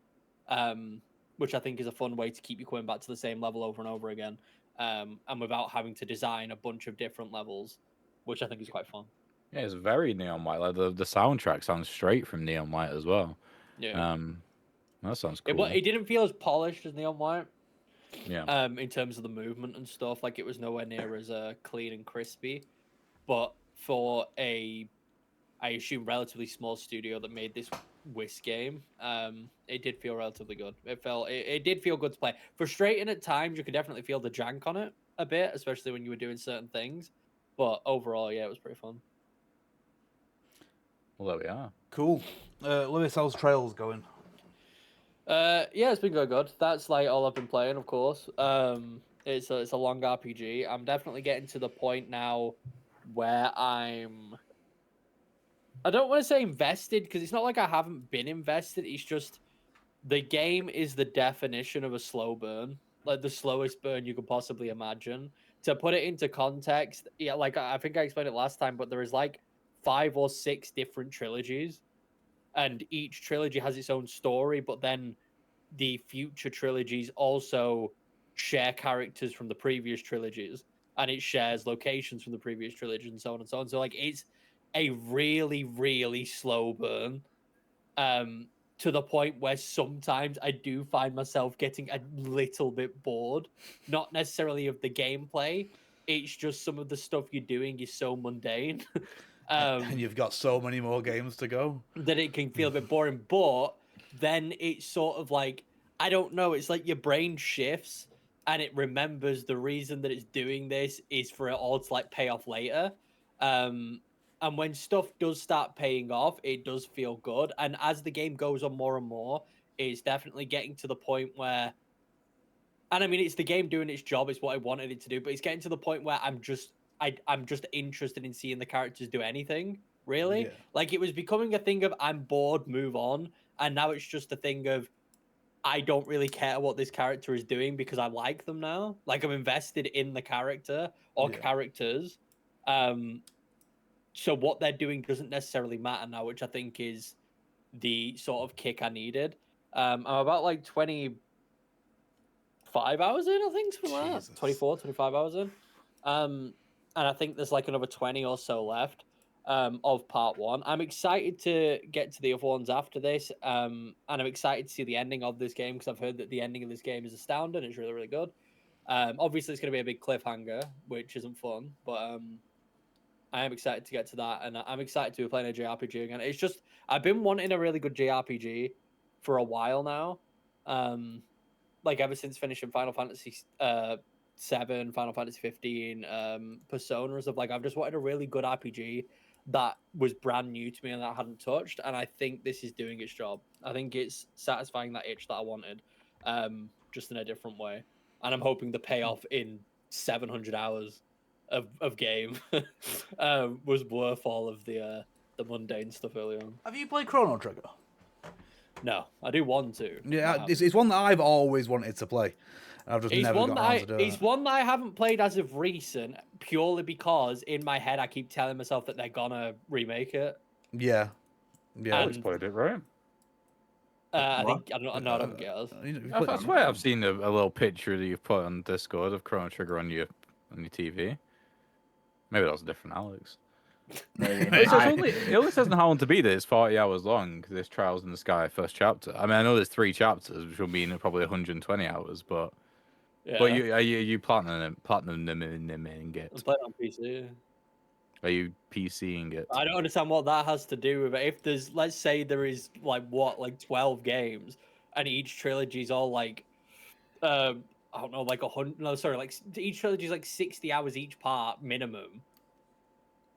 which I think is a fun way to keep you coming back to the same level over and over again, and without having to design a bunch of different levels, which I think is quite fun. Yeah, it's very Neon White. Like the soundtrack sounds straight from Neon White as well. Yeah. That sounds cool. It didn't feel as polished as Neon White. Yeah. In terms of the movement and stuff, like it was nowhere near as clean and crispy. But for I assume, relatively small studio that made this Whisk game, it did feel relatively good. It did feel good to play. Frustrating at times, you could definitely feel the jank on it a bit, especially when you were doing certain things. But overall, yeah, it was pretty fun. Well, there we are. Cool. Lewis, how's Trails going? Yeah, it's been going good. That's like all I've been playing, of course. It's a long RPG. I'm definitely getting to the point now where I don't want to say invested, because it's not like I haven't been invested. It's just the game is the definition of a slow burn, like the slowest burn you could possibly imagine. To put it into context, yeah, like I think I explained it last time, but there is like 5 or 6 different trilogies, and each trilogy has its own story, but then the future trilogies also share characters from the previous trilogies, and it shares locations from the previous trilogy, and so on and so on. So like it's a really slow burn, to the point where sometimes I do find myself getting a little bit bored, not necessarily of the gameplay, It's just some of the stuff you're doing is so mundane. And you've got so many more games to go that it can feel a bit boring. But then it's sort of like, I don't know, it's like your brain shifts and it remembers the reason that it's doing this is for it all to like pay off later. And when stuff does start paying off, it does feel good. And as the game goes on more and more, it's definitely getting to the point where, and I mean, it's the game doing its job. It's what I wanted it to do, but it's getting to the point where I'm just interested in seeing the characters do anything. Really, Yeah. like it was becoming a thing of I'm bored, move on, and now it's just a thing of I don't really care what this character is doing because I like them now. Like I'm invested in the character or Yeah. characters. So what they're doing doesn't necessarily matter now, which I think is the sort of kick I needed. I'm about like 25 hours in, I think, something like Jesus. that. 24, 25 hours in. And I think there's like another 20 or so left of part one. I'm excited to get to the other ones after this. And I'm excited to see the ending of this game because I've heard that the ending of this game is astounding. It's really, really good. Obviously, it's going to be a big cliffhanger, which isn't fun, but I am excited to get to that. And I'm excited to be playing a JRPG again. It's just, I've been wanting a really good JRPG for a while now. Like ever since finishing Final Fantasy 7, Final Fantasy 15, Persona and stuff, like I've just wanted a really good RPG that was brand new to me and that I hadn't touched. And I think this is doing its job. I think it's satisfying that itch that I wanted, just in a different way. And I'm hoping the payoff in 700 hours of game was worth all of the mundane stuff early on. Have you played Chrono Trigger? No, I do want to. Yeah, it's one that I've always wanted to play. I've just never got around to doing it. It's one that I haven't played as of recent, purely because in my head I keep telling myself that they're gonna remake it. Yeah. Yeah. Alex played it, right? I think I don't get us. I swear I've seen a little picture that you've put on Discord of Chrono Trigger on your TV. Maybe that was a different Alex. It only says in How Long to Beat It it's 40 hours long. This Trials in the Sky first chapter. I mean, I know there's 3 chapters, which will mean probably 120 hours. But Yeah. but are you platinum them in it? I'm playing on PC. Are you PCing it? I don't understand what that has to do with it. If there's, let's say there is like 12 games, and each trilogy is all like, I don't know, like 100. No, sorry, like each trilogy is like 60 hours each part minimum.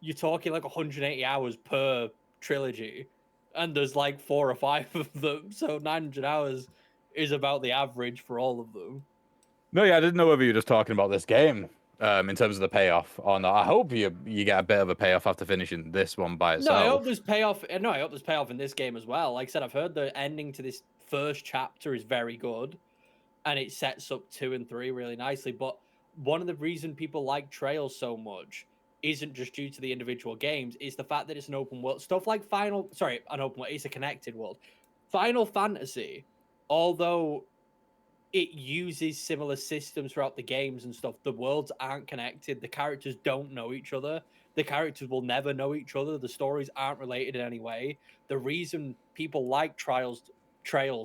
You're talking like 180 hours per trilogy, and there's like 4 or 5 of them, so 900 hours is about the average for all of them. No, yeah, I didn't know whether you were just talking about this game in terms of the payoff or not. I hope you get a bit of a payoff after finishing this one by itself. No, I hope there's payoff. No, I hope there's payoff in this game as well. Like I said, I've heard the ending to this first chapter is very good, and it sets up 2 and 3 really nicely. But one of the reasons people like Trails so much isn't just due to the individual games, it's the fact that it's an open world. Stuff like an open world, it's a connected world. Final Fantasy, although it uses similar systems throughout the games and stuff, the worlds aren't connected. The characters don't know each other. The characters will never know each other. The stories aren't related in any way. The reason people like Trails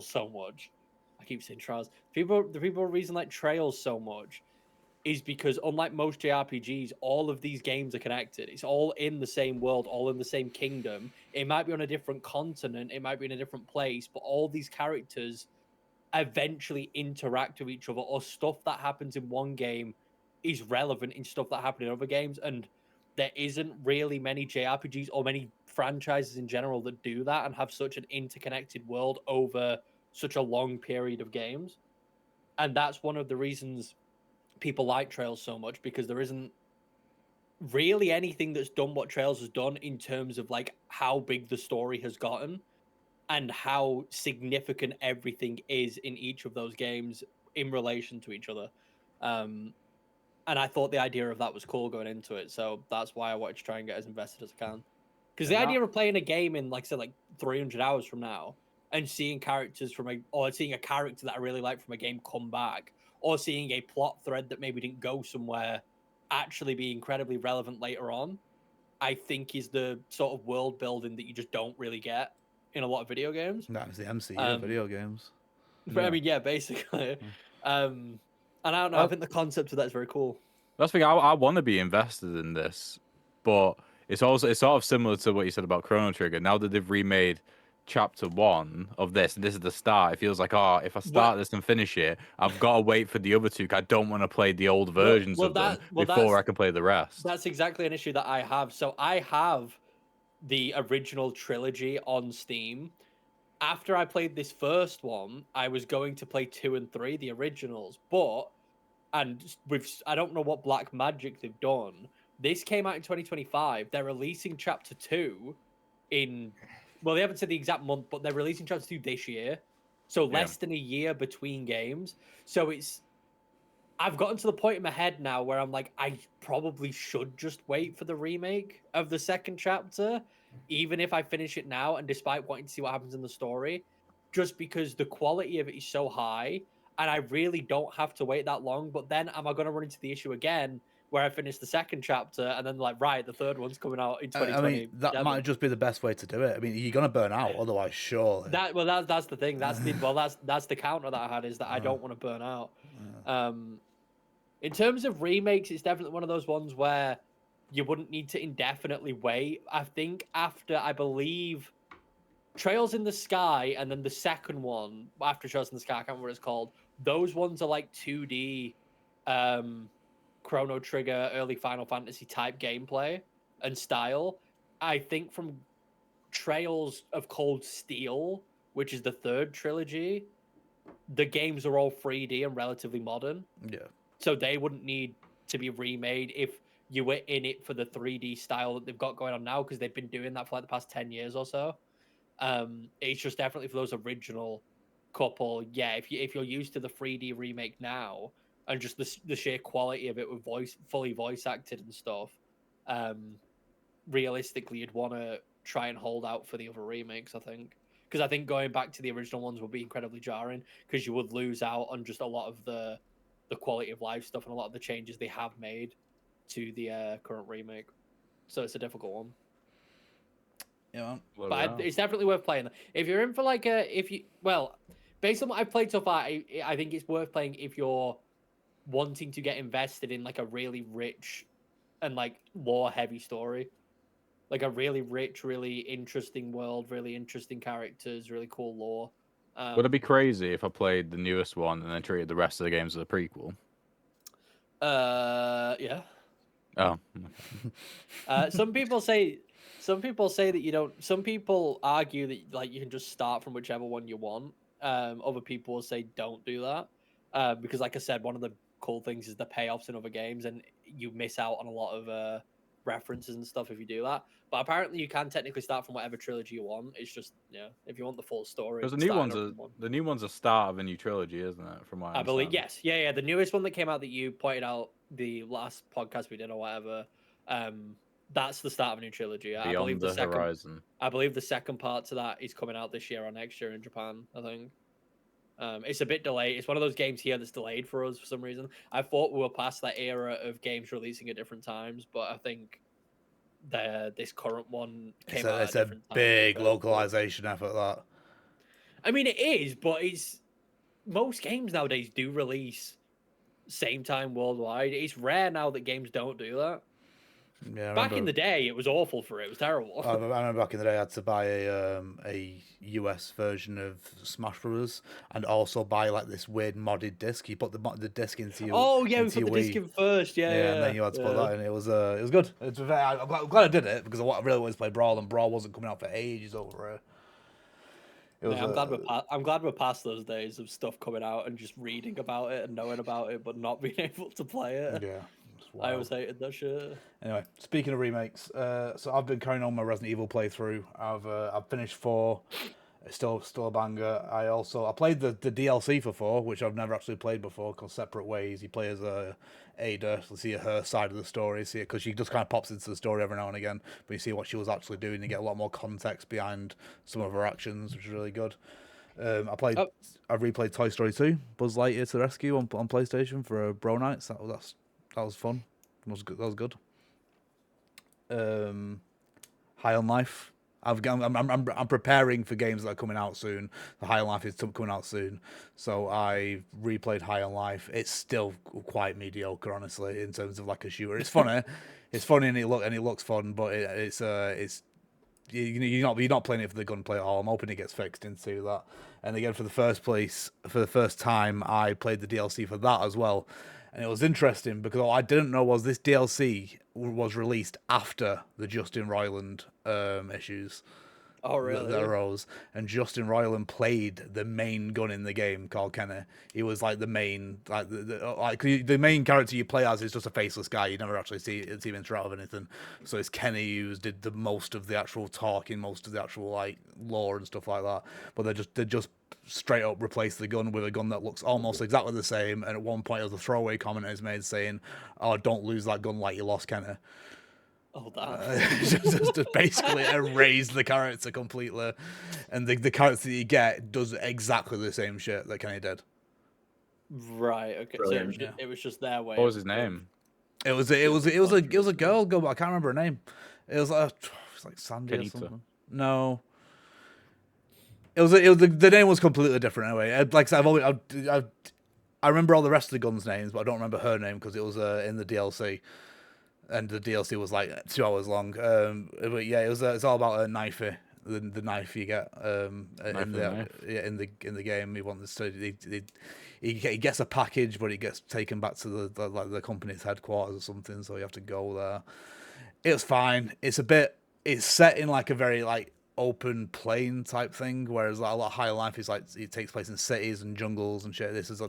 so much, I keep saying Trials, the reason like Trails so much is because unlike most JRPGs, all of these games are connected. It's all in the same world, all in the same kingdom. It might be on a different continent, it might be in a different place, but all these characters eventually interact with each other, or stuff that happens in one game is relevant in stuff that happen in other games. And there isn't really many JRPGs or many franchises in general that do that and have such an interconnected world over such a long period of games. And that's one of the reasons people like Trails so much, because there isn't really anything that's done what Trails has done in terms of like how big the story has gotten and how significant everything is in each of those games in relation to each other. And I thought the idea of that was cool going into it, so that's why I wanted to try and get as invested as I can. Because the idea of playing a game in, like, say, like 300 hours from now and seeing characters or seeing a character that I really like from a game come back, or seeing a plot thread that maybe didn't go somewhere actually be incredibly relevant later on, I think is the sort of world building that you just don't really get in a lot of video games. That's the MCU of video games. But, I mean, yeah, basically. And I don't know, I think the concept of that is very cool. That's the thing. I want to be invested in this, but it's sort of similar to what you said about Chrono Trigger. Now that they've remade Chapter 1 of this, and this is the start. It feels like, oh, if I start this and finish it, I've got to wait for the other two. 'Cause I don't want to play the old versions of them before I can play the rest. That's exactly an issue that I have. So I have the original trilogy on Steam. After I played this first one, I was going to play 2 and 3, the originals, but I don't know what Black Magic they've done. This came out in 2025. They're releasing Chapter 2 in, well, they haven't said the exact month, but they're releasing Chapter 2 this year. So less than a year between games. So I've gotten to the point in my head now where I'm like, I probably should just wait for the remake of the second chapter, even if I finish it now, and despite wanting to see what happens in the story, just because the quality of it is so high, and I really don't have to wait that long. But then am I going to run into the issue again where I finish the second chapter and then like, right, the third one's coming out in 2020? I mean, that might just be the best way to do it. I mean, you're gonna burn out otherwise, surely. That's the thing. That's the counter that I had, is that I don't want to burn out. In terms of remakes, it's definitely one of those ones where you wouldn't need to indefinitely wait. I think after, I believe, Trails in the Sky, and then the second one after Trails in the Sky, I can't remember what it's called. Those ones are like 2D Chrono Trigger, early Final Fantasy type gameplay and style. I think from Trails of Cold Steel, which is the third trilogy, the games are all 3D and relatively modern. Yeah. So they wouldn't need to be remade if you were in it for the 3D style that they've got going on now, because they've been doing that for like the past 10 years or so. It's just definitely for those original couple. Yeah, if you're used to the 3D remake now and just the sheer quality of it with fully voice acted and stuff, realistically, you'd want to try and hold out for the other remakes, I think. Because I think going back to the original ones would be incredibly jarring, because you would lose out on just a lot of the quality of life stuff and a lot of the changes they have made to the current remake. So it's a difficult one. Yeah, but it's definitely worth playing. If you're in for like based on what I've played so far, I think it's worth playing if you're wanting to get invested in like a really rich and like lore heavy story, like a really rich, really interesting world, really interesting characters, really cool lore. Would it be crazy if I played the newest one and then treated the rest of the games as a prequel? Yeah. Oh. Some people say that you don't. Some people argue that like you can just start from whichever one you want. Other people will say don't do that, because like I said, one of the cool things is the payoffs in other games, and you miss out on a lot of references and stuff if you do that. But apparently, you can technically start from whatever trilogy you want. It's just if you want the full story. Because the new one's a start of a new trilogy, isn't it? From what I believe, yes, yeah. The newest one that came out that you pointed out the last podcast we did or whatever. That's the start of a new trilogy. Beyond I believe the second Horizon. I believe the second part to that is coming out this year or next year in Japan, I think. It's a bit delayed. It's one of those games here that's delayed for us for some reason. I thought we were past that era of games releasing at different times, but I think this current one came out. It's a big localization effort. That. I mean, it is, but most games nowadays do release same time worldwide. It's rare now that games don't do that. Yeah, back in the day, it was awful for it. It was terrible. I remember back in the day, I had to buy a US version of Smash Brothers and also buy like this weird modded disc. You put the disc into your we put the disc in first. Yeah, and then you had to put that in. It was good. I'm glad I did it because I really wanted to play Brawl, and Brawl wasn't coming out for ages over it. I'm glad we're past those days of stuff coming out and just reading about it and knowing about it, but not being able to play it. Yeah. I always hated that shit. Anyway, speaking of remakes, so I've been carrying on my Resident Evil playthrough. I've finished 4. It's still a banger. I played the DLC for 4, which I've never actually played before, called Separate Ways. You play as Ada, to see her side of the story, see it because she just kind of pops into the story every now and again, but you see what she was actually doing. You get a lot more context behind some of her actions, which is really good. I replayed Toy Story 2, Buzz Lightyear to the Rescue on PlayStation for Bro Nights. That was fun. That was good. High on Life. I'm preparing for games that are coming out soon. The High on Life is coming out soon, so I replayed High on Life. It's still quite mediocre, honestly, in terms of like a shooter. It's funny, and it looks fun, but it's you're not playing it for the gunplay at all. I'm hoping it gets fixed into that. And again, for the first time, I played the DLC for that as well. And it was interesting because all I didn't know was this DLC was released after the Justin Roiland issues. Oh, really? That arose, and Justin Roiland played the main gun in the game called Kenny. He was like the main, like the main character you play as is just a faceless guy. You never actually see him interact with anything. So it's Kenny who did the most of the actual talking, most of the actual like lore and stuff like that. But they just straight up replaced the gun with a gun that looks almost exactly the same. And at one point, there was a throwaway comment is made saying, "Oh, don't lose that gun like you lost Kenny." Oh, damn. Just to basically erase the character completely, and the character that you get does exactly the same shit that Kenny did. Right. Okay. Brilliant. So it was just their way. What was his name? It was a girl, but I can't remember her name. It was like Sandy Kenita. or something. No. The name was completely different anyway. Like I said, I remember all the rest of the guns' names, but I don't remember her name because it was in the DLC. And the DLC was like 2 hours long. But yeah, it's all about a knifey, the knife you get in the game. He wants to he gets a package, but it gets taken back to the company's headquarters or something. So you have to go there. It was fine. It's set in like a very like open plain type thing, whereas like, a lot of High Life is like it takes place in cities and jungles and shit. This is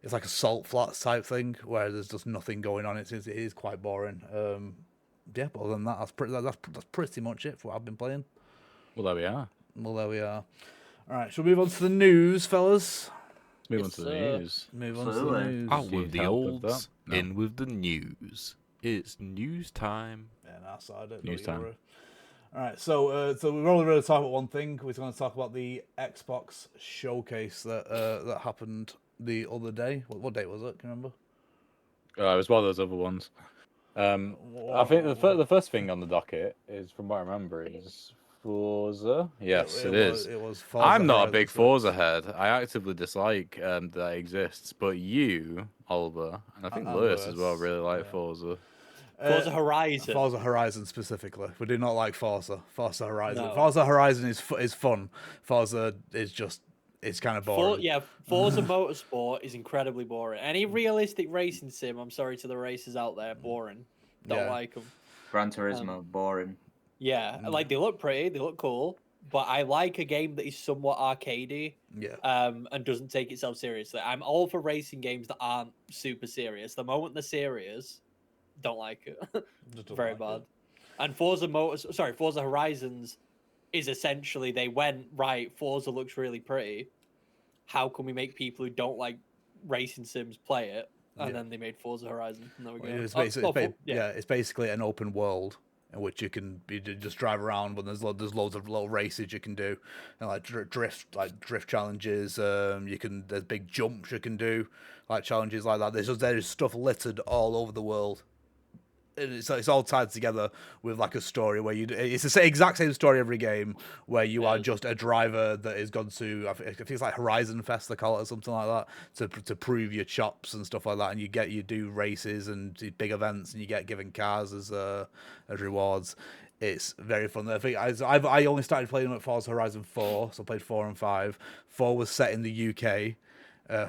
it's like a salt flats type thing where there's just nothing going on. It is quite boring. Yeah, but other than that, that's pretty much it for what I've been playing. Well, there we are. All right, shall we move on to the news, fellas? Move on to the news. Move on to the Absolutely. news. Out with the help with olds, that? No. in with the news. It's news time. Yeah, that's side it. News time. All right, so we're only going to talk about one thing. We're going to talk about the Xbox showcase that happened the other day. What date was it? Can you remember? It was one of those other ones. I think the first thing on the docket is, from what I remember, is Forza. Yes, it is. It was Forza I'm not a Horizon big 6. Forza head. I actively dislike that it exists. But you, Oliver, and I think And Lewis as well, Lewis, really like yeah. Forza. Forza Horizon. Forza Horizon specifically. We do not like Forza Horizon. No. Forza Horizon is fun. Forza is just it's kind of boring. Forza Motorsport is incredibly boring. Any realistic racing sim, I'm sorry to the racers out there, boring. Don't like them. Gran Turismo, boring. Yeah, like they look pretty, they look cool, but I like a game that is somewhat arcadey. Yeah. And doesn't take itself seriously. I'm all for racing games that aren't super serious. The moment they're serious, don't like it. Very bad. And Forza Horizons is essentially they went right. Forza looks really pretty. How can we make people who don't like racing sims play it? And then they made Forza Horizon. And there we go. It's basically an open world in which you just drive around, but there's loads of little races you can do, and like drift challenges. There's big jumps you can do, like challenges like that. There's stuff littered all over the world. It's all tied together with like a story where it's the exact same story every game where you are just a driver that has gone to I think it's like Horizon Fest they call it or something like that to prove your chops and stuff like that, and you do races and big events and you get given cars as rewards. It's very fun. I think I only started playing at Forza Horizon 4, so I played 4 and 5. 4 was set in the UK.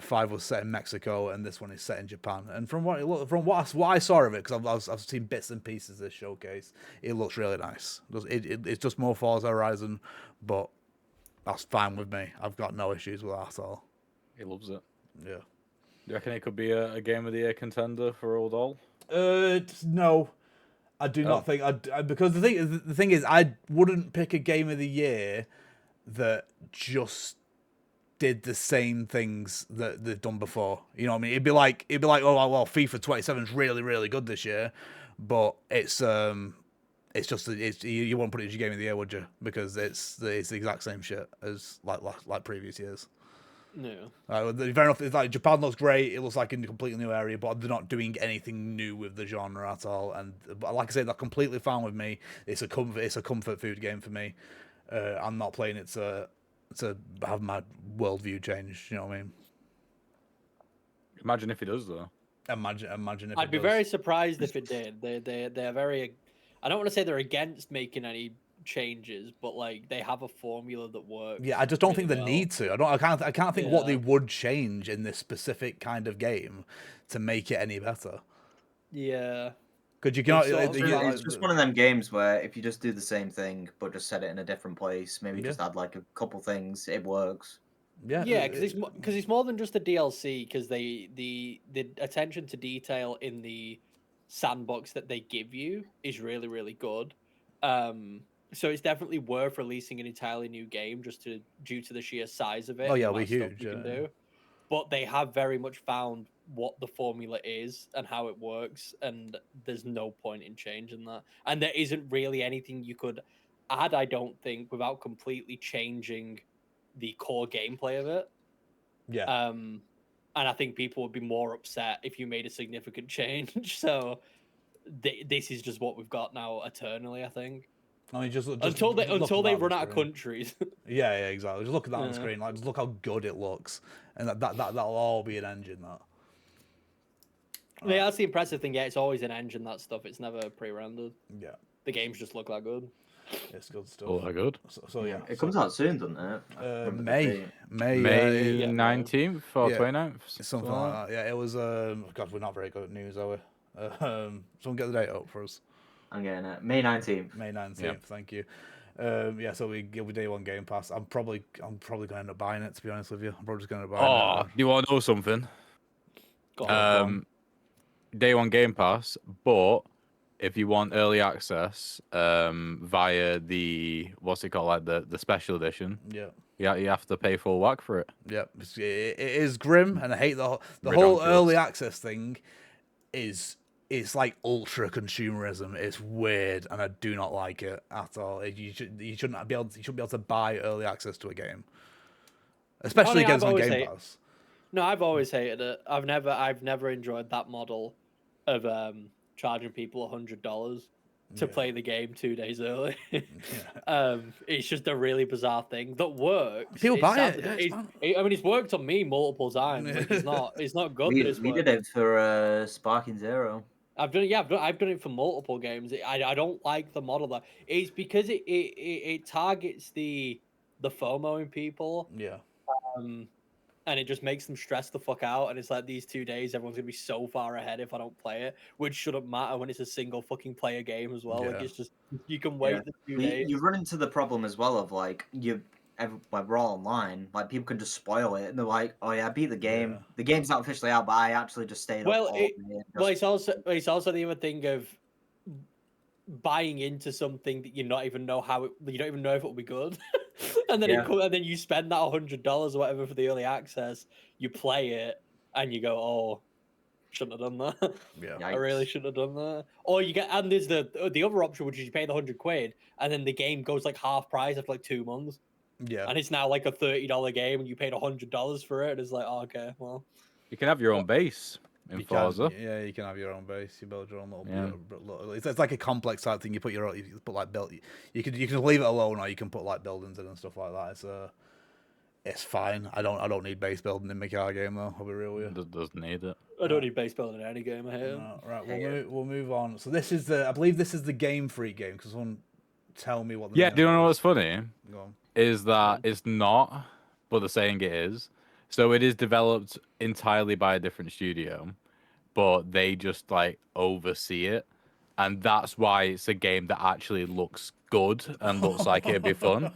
5 was set in Mexico, and this one is set in Japan. And from what I saw of it, because I've seen bits and pieces of this showcase, it looks really nice. It's just more Forza Horizon, but that's fine with me. I've got no issues with that at all. He loves it. Yeah. Do you reckon it could be a game of the year contender for old Ol? No, I do not think. Because the thing is, I wouldn't pick a game of the year that just did the same things that they've done before. You know what I mean? It'd be like, oh well, FIFA 27 is really, really good this year, but it's just you won't put it as your game of the year, would you? Because it's the exact same shit as like previous years. No. Fair enough. It's like Japan looks great. It looks like in a completely new area, but they're not doing anything new with the genre at all. And but like I say, they're completely fine with me. It's a comfort food game for me. I'm not playing it to have my worldview change. You know what I mean? Imagine if it does though. Imagine if I'd it be does. very surprised if it did. They're very. I don't want to say they're against making any changes, but like they have a formula that works. Yeah, I just don't think they well. need to. I can't think what Yeah. they would change in this specific kind of game to make it any better. Yeah. Because you cannot. sort of It's just one of them games where if you just do the same thing but just set it in a different place, maybe just add like a couple things, it works. Yeah, because it's more than just a DLC. Because the attention to detail in the sandbox that they give you is really really good. So it's definitely worth releasing an entirely new game just due to the sheer size of it. Oh and yeah, the we're amount of stuff huge. you can do. But they have very much found what the formula is and how it works, and there's no point in changing that. And there isn't really anything you could add, I don't think, without completely changing the core gameplay of it. Yeah. And I think people would be more upset if you made a significant change. So this is just what we've got now eternally, I think. I mean, just Until they run out of countries. Yeah, exactly. Just look at that on the screen. Like, just look how good it looks, and that'll all be an engine. That. Yeah, that's the impressive thing. Yeah, it's always an engine. That stuff. It's never pre-rendered. Yeah. The games just look that good. It's good stuff. Oh, good. So yeah, It comes out soon, doesn't it? May May 19th or 29th. something like that. Yeah, it was. God, we're not very good at news, are we? Someone get the date up for us. I'm getting it. May 19th. May 19th. Thank you. Yeah, so we day one Game Pass. I'm probably going to end up buying it. To be honest with you, I'm probably just going to buy it. Oh, do you want to know something? Go on. Day one Game Pass, but if you want early access via the what's it called, like the special edition, you have to pay full whack for it. Yeah, it is grim, and I hate the whole early access thing. It's like ultra consumerism. It's weird, and I do not like it at all. You shouldn't be able to buy early access to a game, especially against on Game Pass. No, I've always hated it. I've never enjoyed that model of charging people $100 to play the game 2 days early. It's just a really bizarre thing that works. People buy it. I mean, it's worked on me multiple times. Like, it's not good. We did it for Sparking Zero. I've done it. Yeah, I've done it for multiple games. I don't like the model though. It's because it targets the FOMO in people. Yeah. And it just makes them stress the fuck out. And it's like these 2 days, everyone's gonna be so far ahead if I don't play it, which shouldn't matter when it's a single fucking player game as well. Like it's just you can wait the 2 days. You run into the problem as well of like we're all online. Like people can just spoil it, and they're like, "Oh yeah, I beat the game. Yeah. The game's not officially out, but I actually just stayed up." It's also the other thing of buying into something that you don't even know if it will be good. And then and then you spend that $100 or whatever for the early access. You play it and you go, "Oh, shouldn't have done that. Yeah, I really shouldn't have done that." Or you get, and there's the other option, which is you pay the £100, and then the game goes like half price after like 2 months. Yeah, and it's now like a $30 game, and you paid $100 for it. And it's like, oh, okay, well, you can have your own base. In Forza. You can have your own base. You build your own little. It's like a complex type thing. You put like build. You can leave it alone, or you can put like buildings in and stuff like that. It's fine. I don't need base building in my car game though. I'll be real with you. Doesn't need it. I don't need base building in any game. I hate it. Right, we'll move on. So this is I believe this is the Game Freak game. Because someone tell me what. Do you know what's funny? Go on. Is that it's not, but they're saying it is. So it is developed entirely by a different studio, but they just like oversee it, and that's why it's a game that actually looks good and looks like it'd be fun.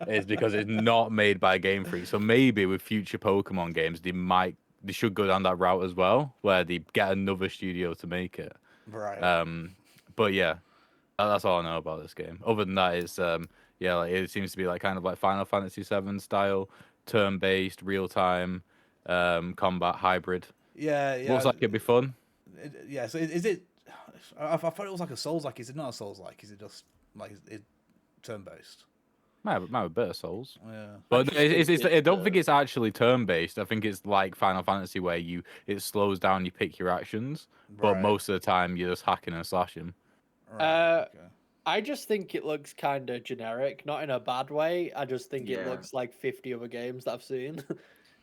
Is because it's not made by Game Freak. So maybe with future Pokemon games, they should go down that route as well, where they get another studio to make it. Right. But yeah, that's all I know about this game. Other than that, it's like it seems to be like kind of like Final Fantasy VII style. Turn-based, real-time, combat hybrid. Yeah. Looks like it'd be fun. So is it? I thought it was like a Souls-like. Is it not a Souls-like? Is it just like turn-based? Might have a bit of Souls. Yeah. But I don't think it's it's actually turn-based. I think it's like Final Fantasy where it slows down, you pick your actions, but Right. most of the time you're just hacking and slashing. Right. Okay. I just think it looks kind of generic, not in a bad way. I just think it Yeah. looks like 50 other games that I've seen.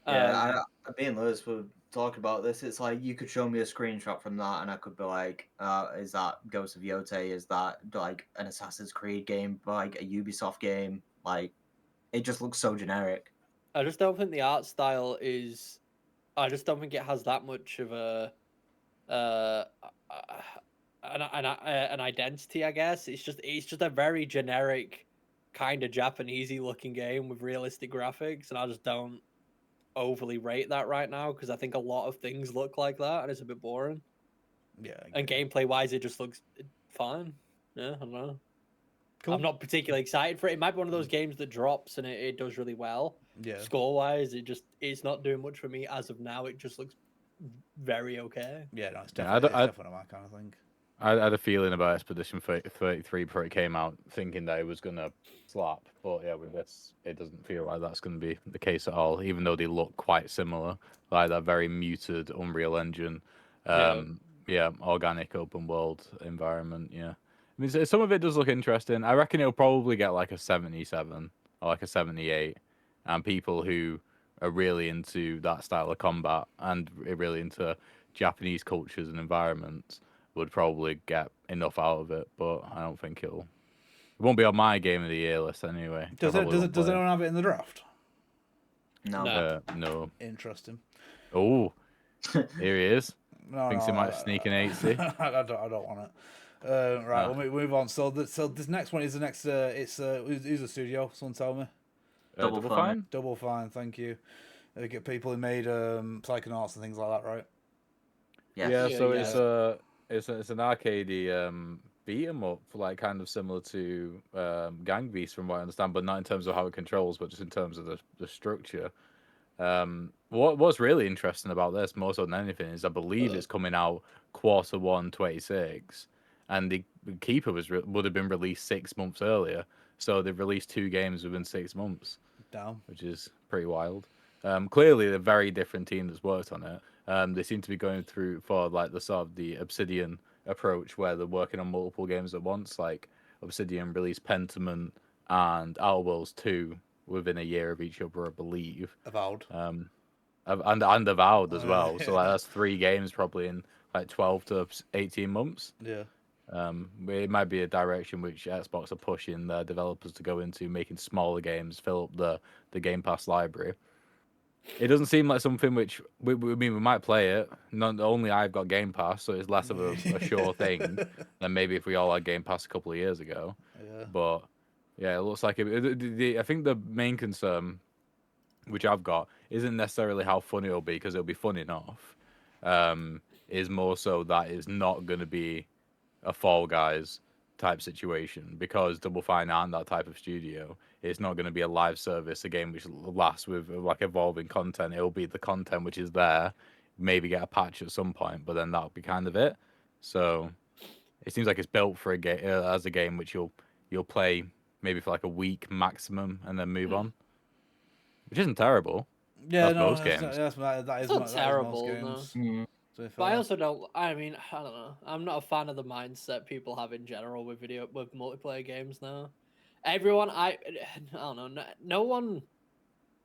Yeah, me and Lewis were talking about this. It's like you could show me a screenshot from that, and I could be like, "Is that Ghost of Yotei? Is that like an Assassin's Creed game, like a Ubisoft game?" Like, it just looks so generic. I just don't think the art style is. I just don't think it has that much of uh, an identity. I guess it's just a very generic, kind of Japanesey looking game with realistic graphics, and I just don't overly rate that right now because I think a lot of things look like that, and it's a bit boring. Yeah. And gameplay wise, it just looks fine. Yeah, I don't know. Cool. I'm not particularly excited for it. It might be one of those games that drops and it does really well. Yeah. Score wise, it's not doing much for me as of now. It just looks very okay. Yeah. No, it's Yeah, definitely my kind of thing. I had a feeling about Expedition 33 before it came out, thinking that it was going to slap. But yeah, with this, it doesn't feel like that's going to be the case at all, even though they look quite similar. Like that very muted Unreal Engine, organic open world environment. Yeah. I mean, some of it does look interesting. I reckon it'll probably get like a 77 or like a 78. And people who are really into that style of combat and really into Japanese cultures and environments would probably get enough out of it, but I don't think it won't be on my game of the year list anyway. Does anyone have it in the draft? No. No. Interesting. Oh, here he is. No, Thinks he might sneak an 80. I don't want it. Right, we'll move on. So this next one is the next. It's who's the studio? Someone tell me. Double Fine. Double Fine. Thank you. They get people who made Psychonauts and things like that, right? Yes. Yeah. So it's an arcadey beat 'em up, like kind of similar to Gang Beasts from what I understand, but not in terms of how it controls, but just in terms of the structure. What's really interesting about this, more so than anything, is I believe it's coming out Q1 26, and the Keeper would have been released 6 months earlier, so they've released 2 games within 6 months. Damn. Which is pretty wild. Clearly, a very different team that's worked on it. They seem to be going through for like the sort of the Obsidian approach, where they're working on multiple games at once. Like Obsidian released Pentiment and Outer Worlds 2 within a year of each other, I believe. Avowed. And Avowed as well. So like, that's 3 games probably in like 12 to 18 months. Yeah. It might be a direction which Xbox are pushing their developers to go into, making smaller games, fill up the Game Pass library. It doesn't seem like something which we might play it. Not only I've got Game Pass, so it's less of a sure thing than maybe if we all had Game Pass a couple of years ago. Yeah. But yeah, it looks like I think the main concern, which I've got, isn't necessarily how fun it'll be, because it'll be fun enough. Is more so that it's not going to be a Fall Guys type situation, because Double Fine aren't that type of studio. It's not going to be a live service, a game which lasts with like evolving content. It'll be the content which is there, maybe get a patch at some point, but then that'll be kind of it. So it seems like it's built for a game as a game which you'll play maybe for like a week maximum and then move on, which isn't terrible. Yeah, That's most games. That is not terrible, most no. games. But I also don't. I mean, I don't know. I'm not a fan of the mindset people have in general with multiplayer games now. Everyone, I don't know. No one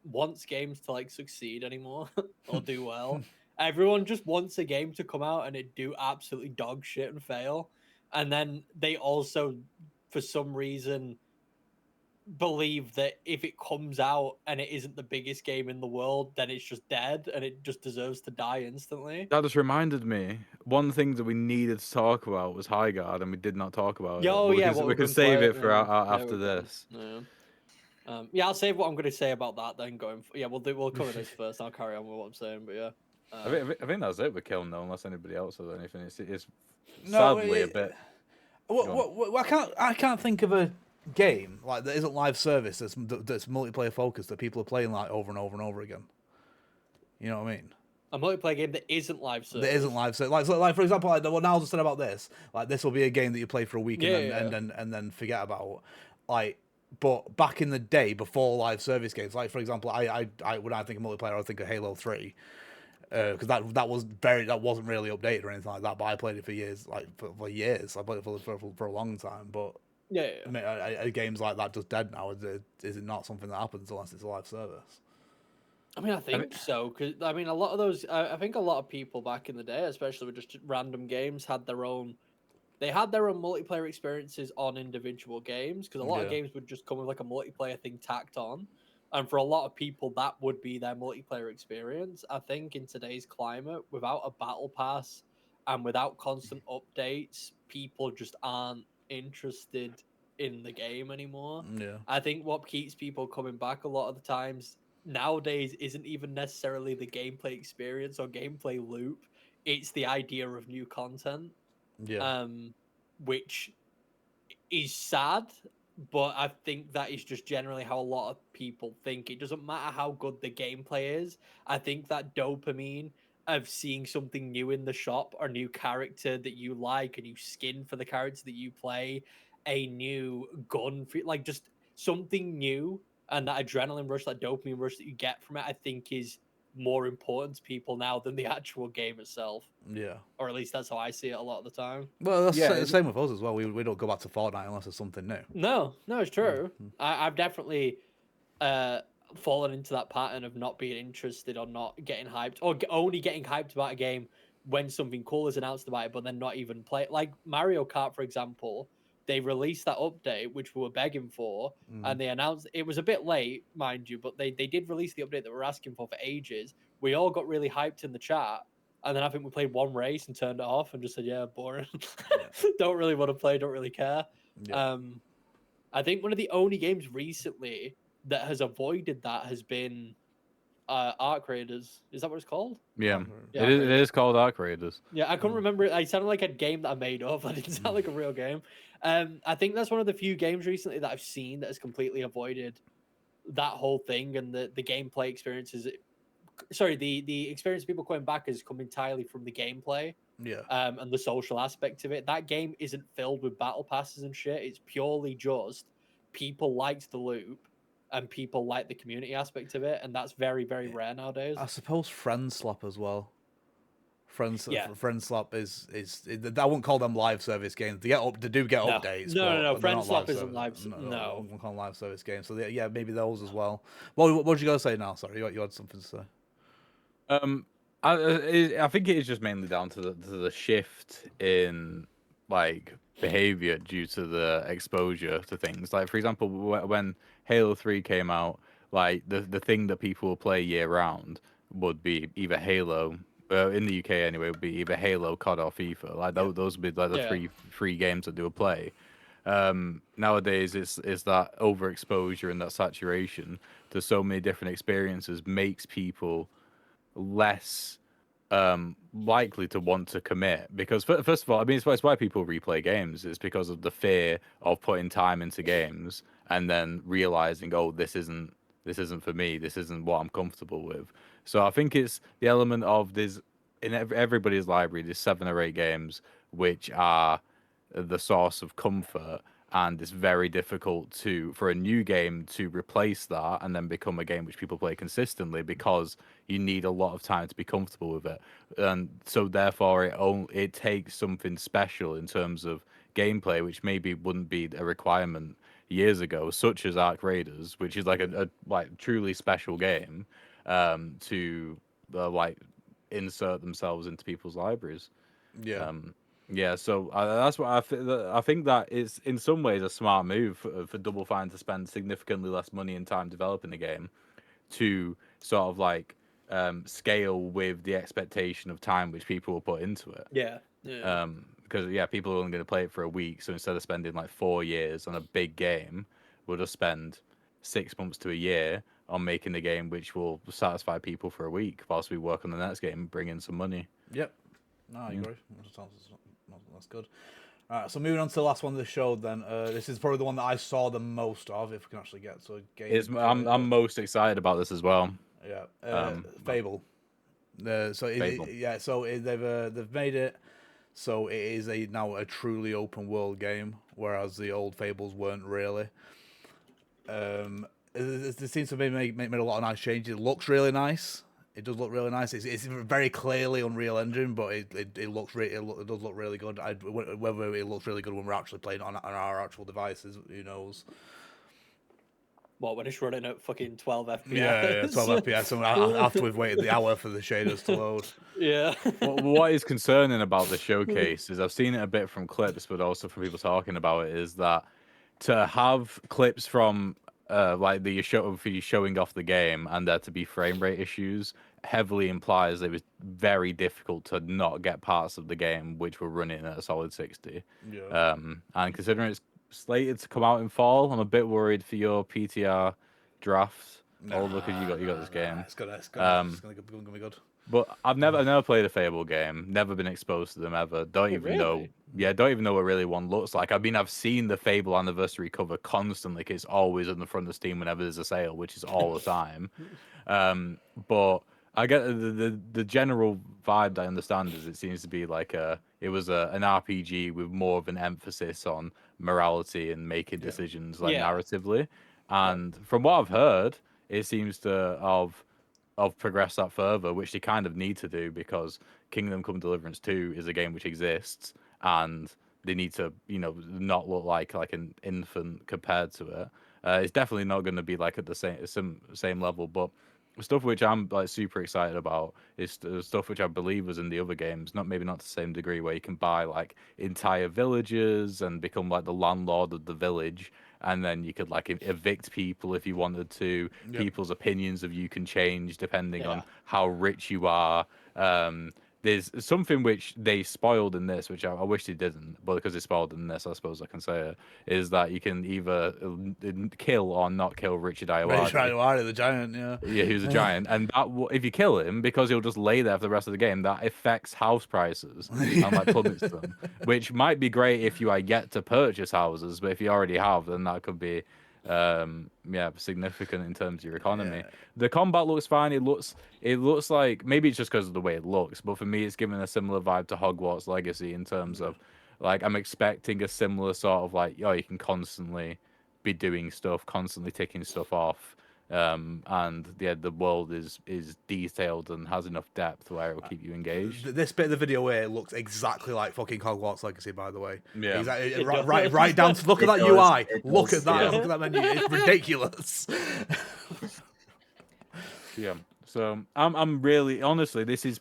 wants games to like succeed anymore or do well. Everyone just wants a game to come out and it do absolutely dog shit and fail, and then they also, for some reason, believe that if it comes out and it isn't the biggest game in the world, then it's just dead and it just deserves to die instantly. That just reminded me. One thing that we needed to talk about was High Guard, and we did not talk about it. We can save it for after this. I'll save what I'm going to say about that then. We'll cover this first. I'll carry on with what I'm saying. But yeah, I think that's it with Kiln, though, unless anybody else has anything. It's sadly a bit. I can't think of a game like that isn't live service that's multiplayer focused that people are playing like over and over and over again. You know what I mean? A multiplayer game that isn't live service. That isn't live service. Like for example, like what Niall just said about this. Like this will be a game that you play for a week and then forget about. Like But back in the day, before live service games, like for example, I when I think of multiplayer, I think of Halo 3, because that wasn't really updated or anything like that. But I played it for years, like for years. I played it for a long time. But Yeah. I mean, games like that just dead now. Is it not something that happens unless it's a live service? I mean, I think so, because I mean, a lot of those. I think a lot of people back in the day, especially with just random games, had their own. They had their own multiplayer experiences on individual games, because a lot of Yeah. games would just come with like a multiplayer thing tacked on, and for a lot of people, that would be their multiplayer experience. I think in today's climate, without a battle pass and without constant updates, people just aren't interested in the game anymore. Yeah. I think what keeps people coming back a lot of the times nowadays isn't even necessarily the gameplay experience or gameplay loop. It's the idea of new content, Yeah. which is sad, but I think that is just generally how a lot of people think. It doesn't matter how good the gameplay is. I think that dopamine of seeing something new in the shop, or new character that you like, a new skin for the character that you play, a new gun for like just something new, and that adrenaline rush, that dopamine rush that you get from it, I think is more important to people now than the actual game itself. Yeah. Or at least that's how I see it a lot of the time. Well, that's Yeah, the same with us as well. We don't go back to Fortnite unless it's something new. No, it's true. I've definitely fallen into that pattern of not being interested or not getting hyped, or only getting hyped about a game when something cool is announced about it, but then not even play it. Like Mario Kart, for example, they released that update, which we were begging for, and they announced it was a bit late, mind you, but they did release the update that we were asking for ages. We all got really hyped in the chat. And then I think we played one race and turned it off and just said, yeah, boring. Don't really want to play, don't really care. Yeah. I think one of the only games recently that has avoided that has been Arc Raiders. Is that what it's called? Yeah, Yeah, it is called Arc Raiders. Yeah, I couldn't remember it. I sounded like a game that I made up. I didn't sound like a real game. I think that's one of the few games recently that I've seen that has completely avoided that whole thing, and the gameplay experiences. Sorry, the experience of people coming back has come entirely from the gameplay. Yeah. And the social aspect of it. That game isn't filled with battle passes and shit. It's purely just people liked the loop and people like the community aspect of it, and that's very, very rare nowadays. I suppose Friend Slap as well. Friend Slap is I wouldn't call them live service games. They do get updates. No. But Friend Slap isn't live. No, I wouldn't call them live service games. So yeah, maybe those as well. What did you guys say now? Sorry, you had something to say. I think it is just mainly down to the shift in like behavior due to the exposure to things. Like for example, when Halo 3 came out, like the thing that people will play year round would be either Halo. In the UK anyway, would be either Halo, COD, or FIFA. Like those would be like the three games that they would play. Nowadays, it's that overexposure and that saturation to so many different experiences makes people less likely to want to commit, because first of all, I mean, it's why people replay games. It's because of the fear of putting time into games and then realizing, oh, this isn't for me, this isn't what I'm comfortable with. So I think it's the element of this in everybody's library, there's 7 or 8 games which are the source of comfort, and it's very difficult for a new game to replace that and then become a game which people play consistently, because you need a lot of time to be comfortable with it. And so therefore it takes something special in terms of gameplay which maybe wouldn't be a requirement years ago, such as Arc Raiders, which is like a like truly special game, to like insert themselves into people's libraries. Yeah. Yeah, so that's what I think that is in some ways a smart move for Double Fine to spend significantly less money and time developing a game, to sort of like scale with the expectation of time which people will put into it. Yeah. Because people are only going to play it for a week, so instead of spending like 4 years on a big game, we'll just spend 6 months to a year on making a game which will satisfy people for a week whilst we work on the next game and bring in some money. Yep. No, I agree. That's good. All right, so moving on to the last one of the show, then. This is probably the one that I saw the most of, if we can actually get to a game. I'm most excited about this as well. Yeah. Fable. Fable. They've made it so it is now a truly open world game, whereas the old Fables weren't really. It seems to be made a lot of nice changes. It looks really nice. It does look really nice. It's very clearly Unreal Engine, but it does look really good. Whether it looks really good when we're actually playing it on our actual devices, who knows? What, when it's running at fucking 12 FPS? Yeah, 12 FPS. And after we've waited the hour for the shaders to load. Yeah. What is concerning about the showcase is I've seen it a bit from clips, but also from people talking about it, is that to have clips from like for you showing off the game and there to be frame rate issues heavily implies it was very difficult to not get parts of the game which were running at a solid 60. Yeah. And considering it's slated to come out in fall, I'm a bit worried for your PTR draft. Because you got this game. It's gonna be good. But I've never played a Fable game. Never been exposed to them ever. Don't even know. Yeah, don't even know what really one looks like. I mean, I've seen the Fable anniversary cover constantly. 'Cause it's always on the front of Steam whenever there's a sale, which is all the time. But I get the general vibe that I understand is it seems to be like it was an RPG with more of an emphasis on morality and making decisions narratively. And from what I've heard, it seems to have progressed that further, which they kind of need to do because Kingdom Come Deliverance 2 is a game which exists, and they need to, not look like an infant compared to it. It's definitely not going to be like at the same level, but stuff which I'm like super excited about is stuff which I believe was in the other games, maybe not to the same degree, where you can buy like entire villages and become like the landlord of the village, and then you could like evict people if you wanted to. Yep. People's opinions of you can change depending on how rich you are. There's something which they spoiled in this, which I wish they didn't, but because they spoiled in this, I suppose I can say it, is that you can either kill or not kill Richard Ayoade. Richard Ayoade, the giant, yeah. Yeah, he was a giant. And that if you kill him, because he'll just lay there for the rest of the game, that affects house prices and like plummets them, which might be great if you get to purchase houses, but if you already have, then that could be significant in terms of your economy. Yeah. The combat looks fine. It looks like, maybe it's just because of the way it looks, but for me it's giving a similar vibe to Hogwarts Legacy in terms of like I'm expecting a similar sort of like, you can constantly be doing stuff, constantly ticking stuff off. And the world is detailed and has enough depth where it will keep you engaged. This bit of the video here looks exactly like fucking Hogwarts Legacy, by the way. Yeah, exactly, right down to look at that UI. Look at that. Look at that menu. It's ridiculous. Yeah. So I'm really honestly, this is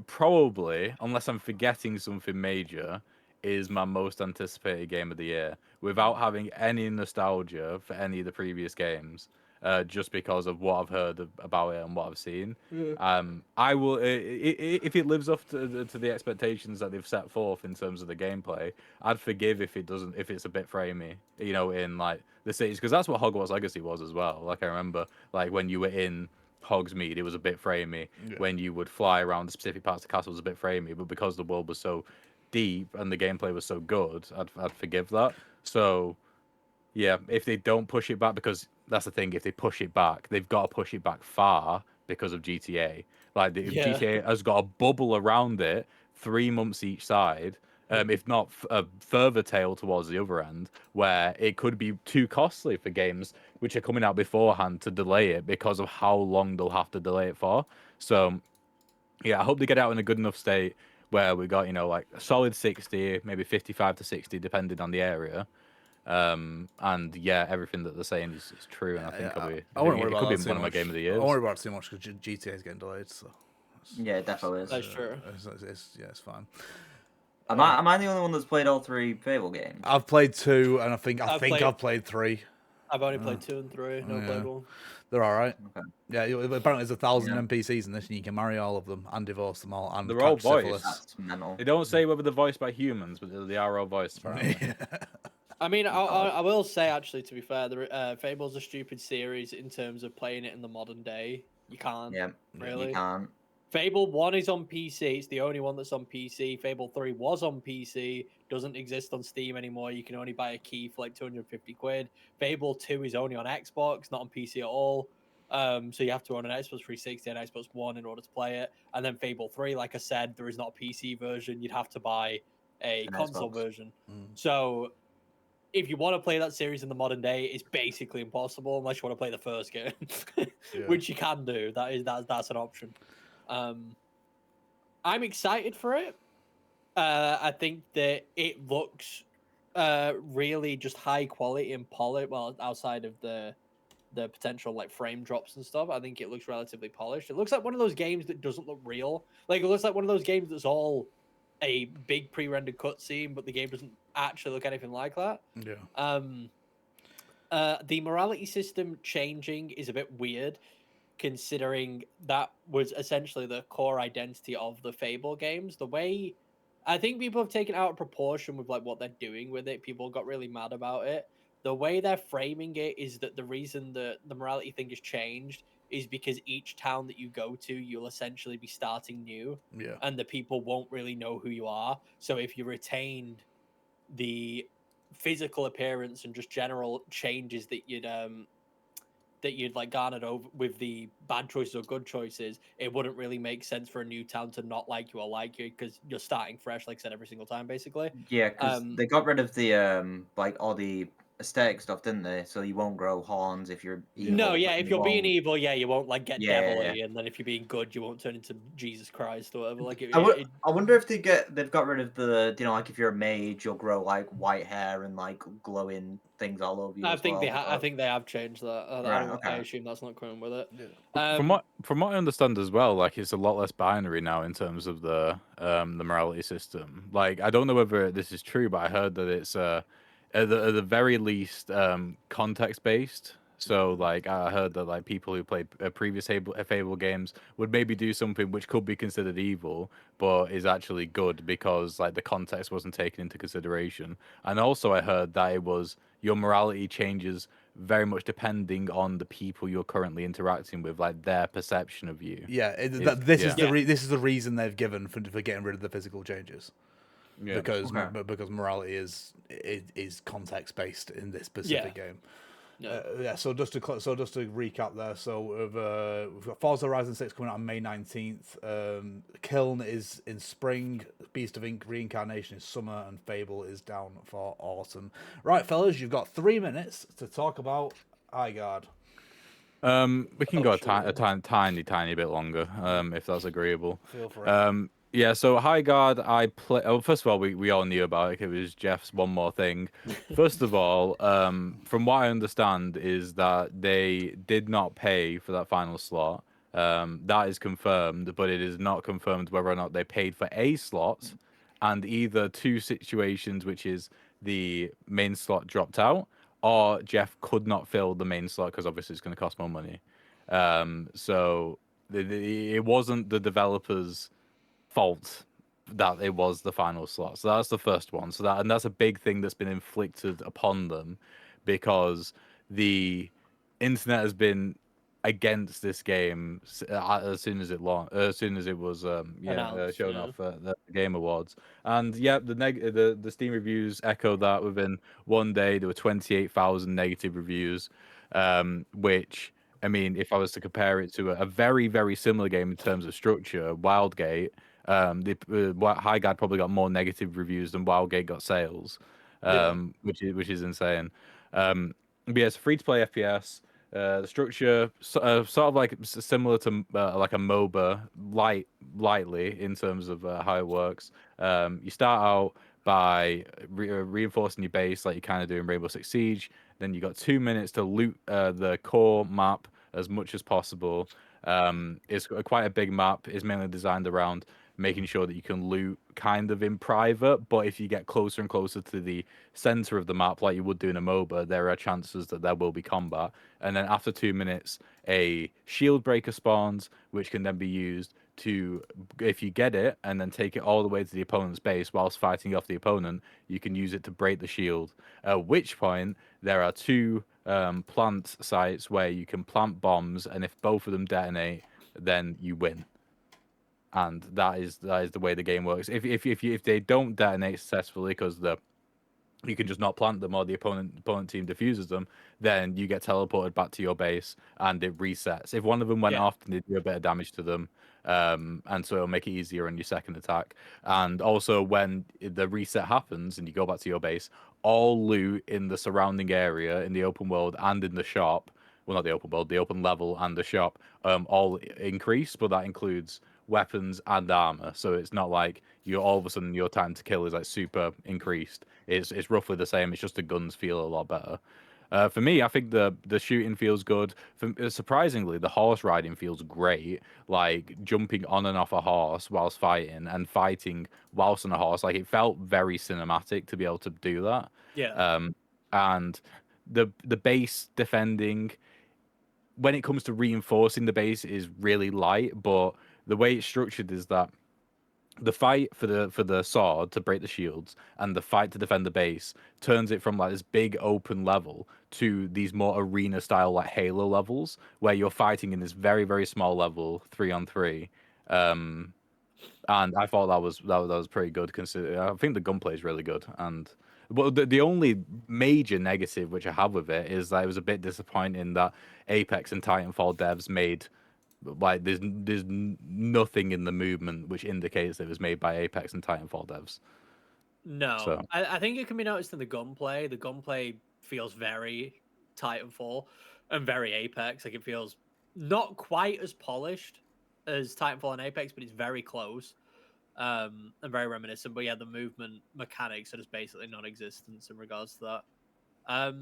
probably, unless I'm forgetting something major, is my most anticipated game of the year without having any nostalgia for any of the previous games. Just because of what I've heard about it and what I've seen. I will, if it lives up to the expectations that they've set forth in terms of the gameplay, I'd forgive if it's a bit framey, in like the cities, because that's what Hogwarts Legacy was as well. Like I remember, like when you were in Hogsmeade, it was a bit framey. Yeah. When you would fly around the specific parts of the castle, it was a bit framey. But because the world was so deep and the gameplay was so good, I'd forgive that. So yeah, if they don't push it back, because that's the thing, if they push it back, they've got to push it back far because of GTA. Like GTA has got a bubble around it, 3 months each side, if not a further tail towards the other end, where it could be too costly for games which are coming out beforehand to delay it because of how long they'll have to delay it for. So yeah, I hope they get out in a good enough state where we got, like a solid 60, maybe 55 to 60, depending on the area. And yeah, everything that they're saying is true, and I think it could be one of my game of the year. I don't worry about it too much because GTA is getting delayed. So yeah, it definitely is. That's true. It's fine. Am I the only one that's played all 3 Fable games? I've played 2, and I think I've played 3. I've only played 2 and 3. No played 1. They're all right. Okay. Yeah, apparently there's 1,000 NPCs in this, and you can marry all of them and divorce them all. And they're all voiced. That's mental. They don't say whether they're voiced by humans, but they are all voiced. Apparently. I mean, I will say, actually, to be fair, Fable's a stupid series in terms of playing it in the modern day. You can't. Yeah, really. You can't. Fable 1 is on PC. It's the only one that's on PC. Fable 3 was on PC. Doesn't exist on Steam anymore. You can only buy a key for like 250 quid. Fable 2 is only on Xbox, not on PC at all. So you have to own an Xbox 360 and Xbox One in order to play it. And then Fable 3, like I said, there is not a PC version. You'd have to buy a console version. So if you want to play that series in the modern day, it's basically impossible unless you want to play the first game, which you can do. That's an option. I'm excited for it. I think that it looks really just high quality and polished. Well, outside of the potential like frame drops and stuff, I think it looks relatively polished. It looks like one of those games that doesn't look real. Like it looks like one of those games that's all a big pre-rendered cutscene, but the game doesn't actually look anything like that. Yeah. The morality system changing is a bit weird, considering that was essentially the core identity of the Fable games. The way I think people have taken out of proportion with like what they're doing with it. People got really mad about it. The way they're framing it is that the reason the morality thing has changed is because each town that you go to, you'll essentially be starting new, Yeah. and the people won't really know who you are. So if you retained the physical appearance and just general changes that you'd like garnered over with the bad choices or good choices, it wouldn't really make sense for a new town to not like you or like you because you're starting fresh, like I said, every single time, basically. Yeah, because they got rid of the like all the aesthetic stuff, didn't they? So you won't grow horns if you're evil. No, yeah, and if you you're being won't- evil, yeah, you won't like get Yeah, yeah, devilly, and then if you're being good, you won't turn into Jesus Christ or whatever. Like I wonder if they've got rid of the like if you're a mage, you'll grow like white hair and like glowing things all over you. I as think well, I think they have changed that. Right, okay. I assume that's not coming with it. From what I understand as well, like it's a lot less binary now in terms of the morality system. Like I don't know whether this is true, but I heard that it's at the very least context based. So like I heard that like people who played previous Fable games would maybe do something which could be considered evil, but is actually good because like the context wasn't taken into consideration. And also I heard that it was your morality changes very much depending on the people you're currently interacting with, like their perception of you. Yeah, this is the reason they've given for getting rid of the physical changes. Yeah. Because morality is context based in this specific game. So just to recap there, so we've got Forza Horizon 6 coming out on May 19th. Kiln is in spring, Beast of Ink Reincarnation is summer, and Fable is down for autumn. Right, fellas, you've got 3 minutes to talk about Highguard. We can go a tiny bit longer, if that's agreeable. Feel free. Yeah, so Highguard, I play. Oh, first of all, we all knew about it. It was Jeff's one more thing. First of all, from what I understand, is that they did not pay for that final slot. That is confirmed, but it is not confirmed whether or not they paid for a slot, and either two situations, which is the main slot dropped out, or Jeff could not fill the main slot because obviously it's going to cost more money. So it wasn't the developers' fault that it was the final slot. So that's the first one. So that's a big thing that's been inflicted upon them because the internet has been against this game as soon as it was shown off at the Game Awards. And yeah, the Steam reviews echo that. Within one day there were 28,000 negative reviews, which, I mean, if I was to compare it to a very, very similar game in terms of structure, Wildgate, Highguard probably got more negative reviews than Wildgate got sales, which is insane. But yeah, it's a free-to-play FPS. The structure sort of like similar to like a MOBA, lightly in terms of how it works. You start out by reinforcing your base like you kind of do in Rainbow Six Siege. Then you got 2 minutes to loot the core map as much as possible. It's quite a big map. It's mainly designed around making sure that you can loot kind of in private, but if you get closer and closer to the center of the map like you would do in a MOBA, there are chances that there will be combat. And then after 2 minutes, a shield breaker spawns, which can then be used to, if you get it and then take it all the way to the opponent's base whilst fighting off the opponent, you can use it to break the shield. At which point, there are two plant sites where you can plant bombs, and if both of them detonate, then you win. And that is the way the game works. If they don't detonate successfully because you can just not plant them or the opponent team defuses them, then you get teleported back to your base and it resets. If one of them went off, then they do a bit of damage to them, and so it'll make it easier on your second attack. And also when the reset happens and you go back to your base, all loot in the surrounding area, in the open world and in the shop. Well, not the open world, the open level and the shop, all increase, but that includes weapons and armor. So it's not like you all of a sudden your time to kill is like super increased. It's roughly the same. It's just the guns feel a lot better. For me, I think the shooting feels good. Surprisingly, the horse riding feels great. Like jumping on and off a horse whilst fighting and fighting whilst on a horse. Like it felt very cinematic to be able to do that. Yeah. And the base defending, when it comes to reinforcing the base, is really light. But the way it's structured is that the fight for the sword to break the shields and the fight to defend the base turns it from like this big open level to these more arena style like Halo levels where you're fighting in this very very small level 3-on-3. And I thought that was pretty good considering I think the gunplay is really good. And but the only major negative which I have with it is that it was a bit disappointing that Apex and Titanfall devs made like there's nothing in the movement which indicates it was made by Apex and Titanfall devs. No, So I think it can be noticed in the gunplay. The gunplay feels very Titanfall and very Apex. Like it feels not quite as polished as Titanfall and Apex, but it's very close. And very reminiscent. But yeah, the movement mechanics are just basically non-existent in regards to that. I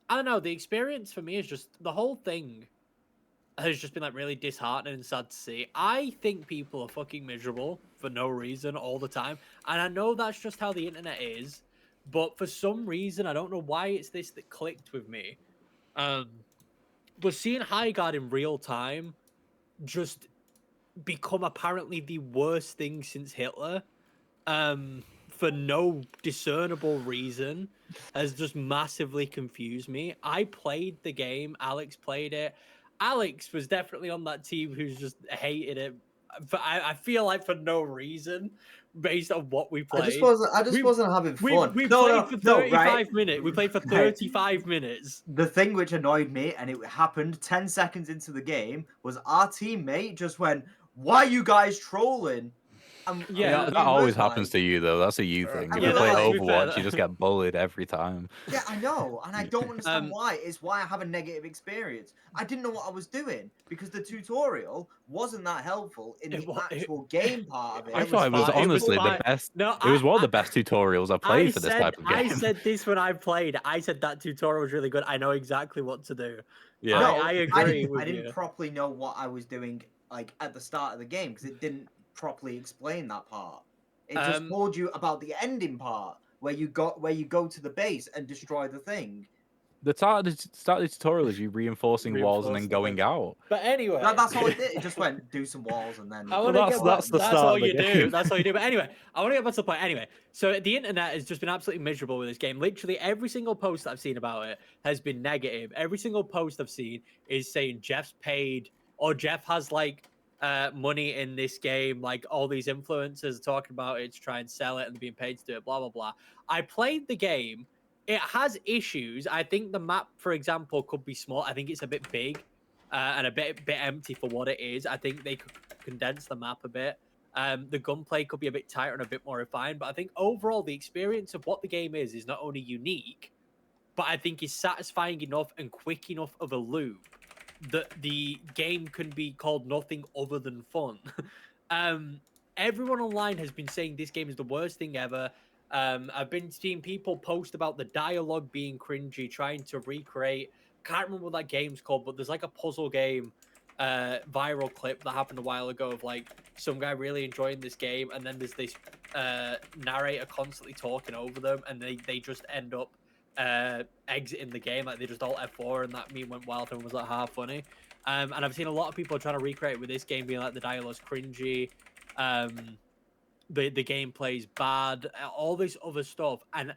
don't know. The experience for me is just the whole thing has just been like really disheartening and sad to see. I think people are fucking miserable for no reason all the time. And I know that's just how the internet is, but for some reason, I don't know why it's this that clicked with me. But seeing Highguard in real time just become apparently the worst thing since Hitler, for no discernible reason, has just massively confused me. I played the game, Alex played it. Alex was definitely on that team who's just hated it. I feel like for no reason, based on what we played. I just wasn't having fun. We No, played no, for no, 35 right? minutes. We played for Right. 35 minutes. The thing which annoyed me, and it happened 10 seconds into the game, was our teammate just went, "Why are you guys trolling?" Yeah, that always happens to you though. That's a you thing. If Yeah, you play to be fair, Overwatch, you just get bullied every time. Yeah, I know, and I don't understand Um, why. It's why I have a negative experience. I didn't know what I was doing because the tutorial wasn't that helpful in the actual game part of it. I It thought it was fine. honestly the fine. best. No, It was one of the best tutorials I've played for this type of game. I said this when I played. I said that tutorial was really good. I know exactly what to do. Yeah. No, I agree with I didn't you. properly know what I was doing like at the start of the game because it didn't properly explain that part. It just told you about the ending part where you go to the base and destroy the thing. The start of the tutorial is you reinforcing walls and then Reinforce the going thing. out. But anyway, That's all it did. It just went do some walls and then. I want to get that's the that's start all of the you do. game. That's all you do. But anyway, I want to get back to the point. Anyway, so the internet has just been absolutely miserable with this game. Literally every single post that I've seen about it has been negative. Every single post I've seen is saying Jeff's paid or Jeff has like money in this game. Like all these influencers are talking about it to try and sell it and they're being paid to do it. Blah blah blah. I played the game. It has issues. I think the map, for example, could be small. I think it's a bit big. And a bit empty for what it is. I think they could condense the map a bit. The gunplay could be a bit tighter and a bit more refined, but I think overall the experience of what the game is not only unique, but I think is satisfying enough and quick enough of a loop that the game can be called nothing other than fun. Everyone online has been saying this game is the worst thing ever. I've been seeing people post about the dialogue being cringy, trying to recreate. Can't remember what that game's called, but there's like a puzzle game viral clip that happened a while ago of like some guy really enjoying this game, and then there's this narrator constantly talking over them, and they just end up exiting the game. Like they just alt F4, and that meme went wild and was like half funny. And I've seen a lot of people trying to recreate it with this game, being like the dialogue's cringy. The gameplay's bad, all this other stuff, and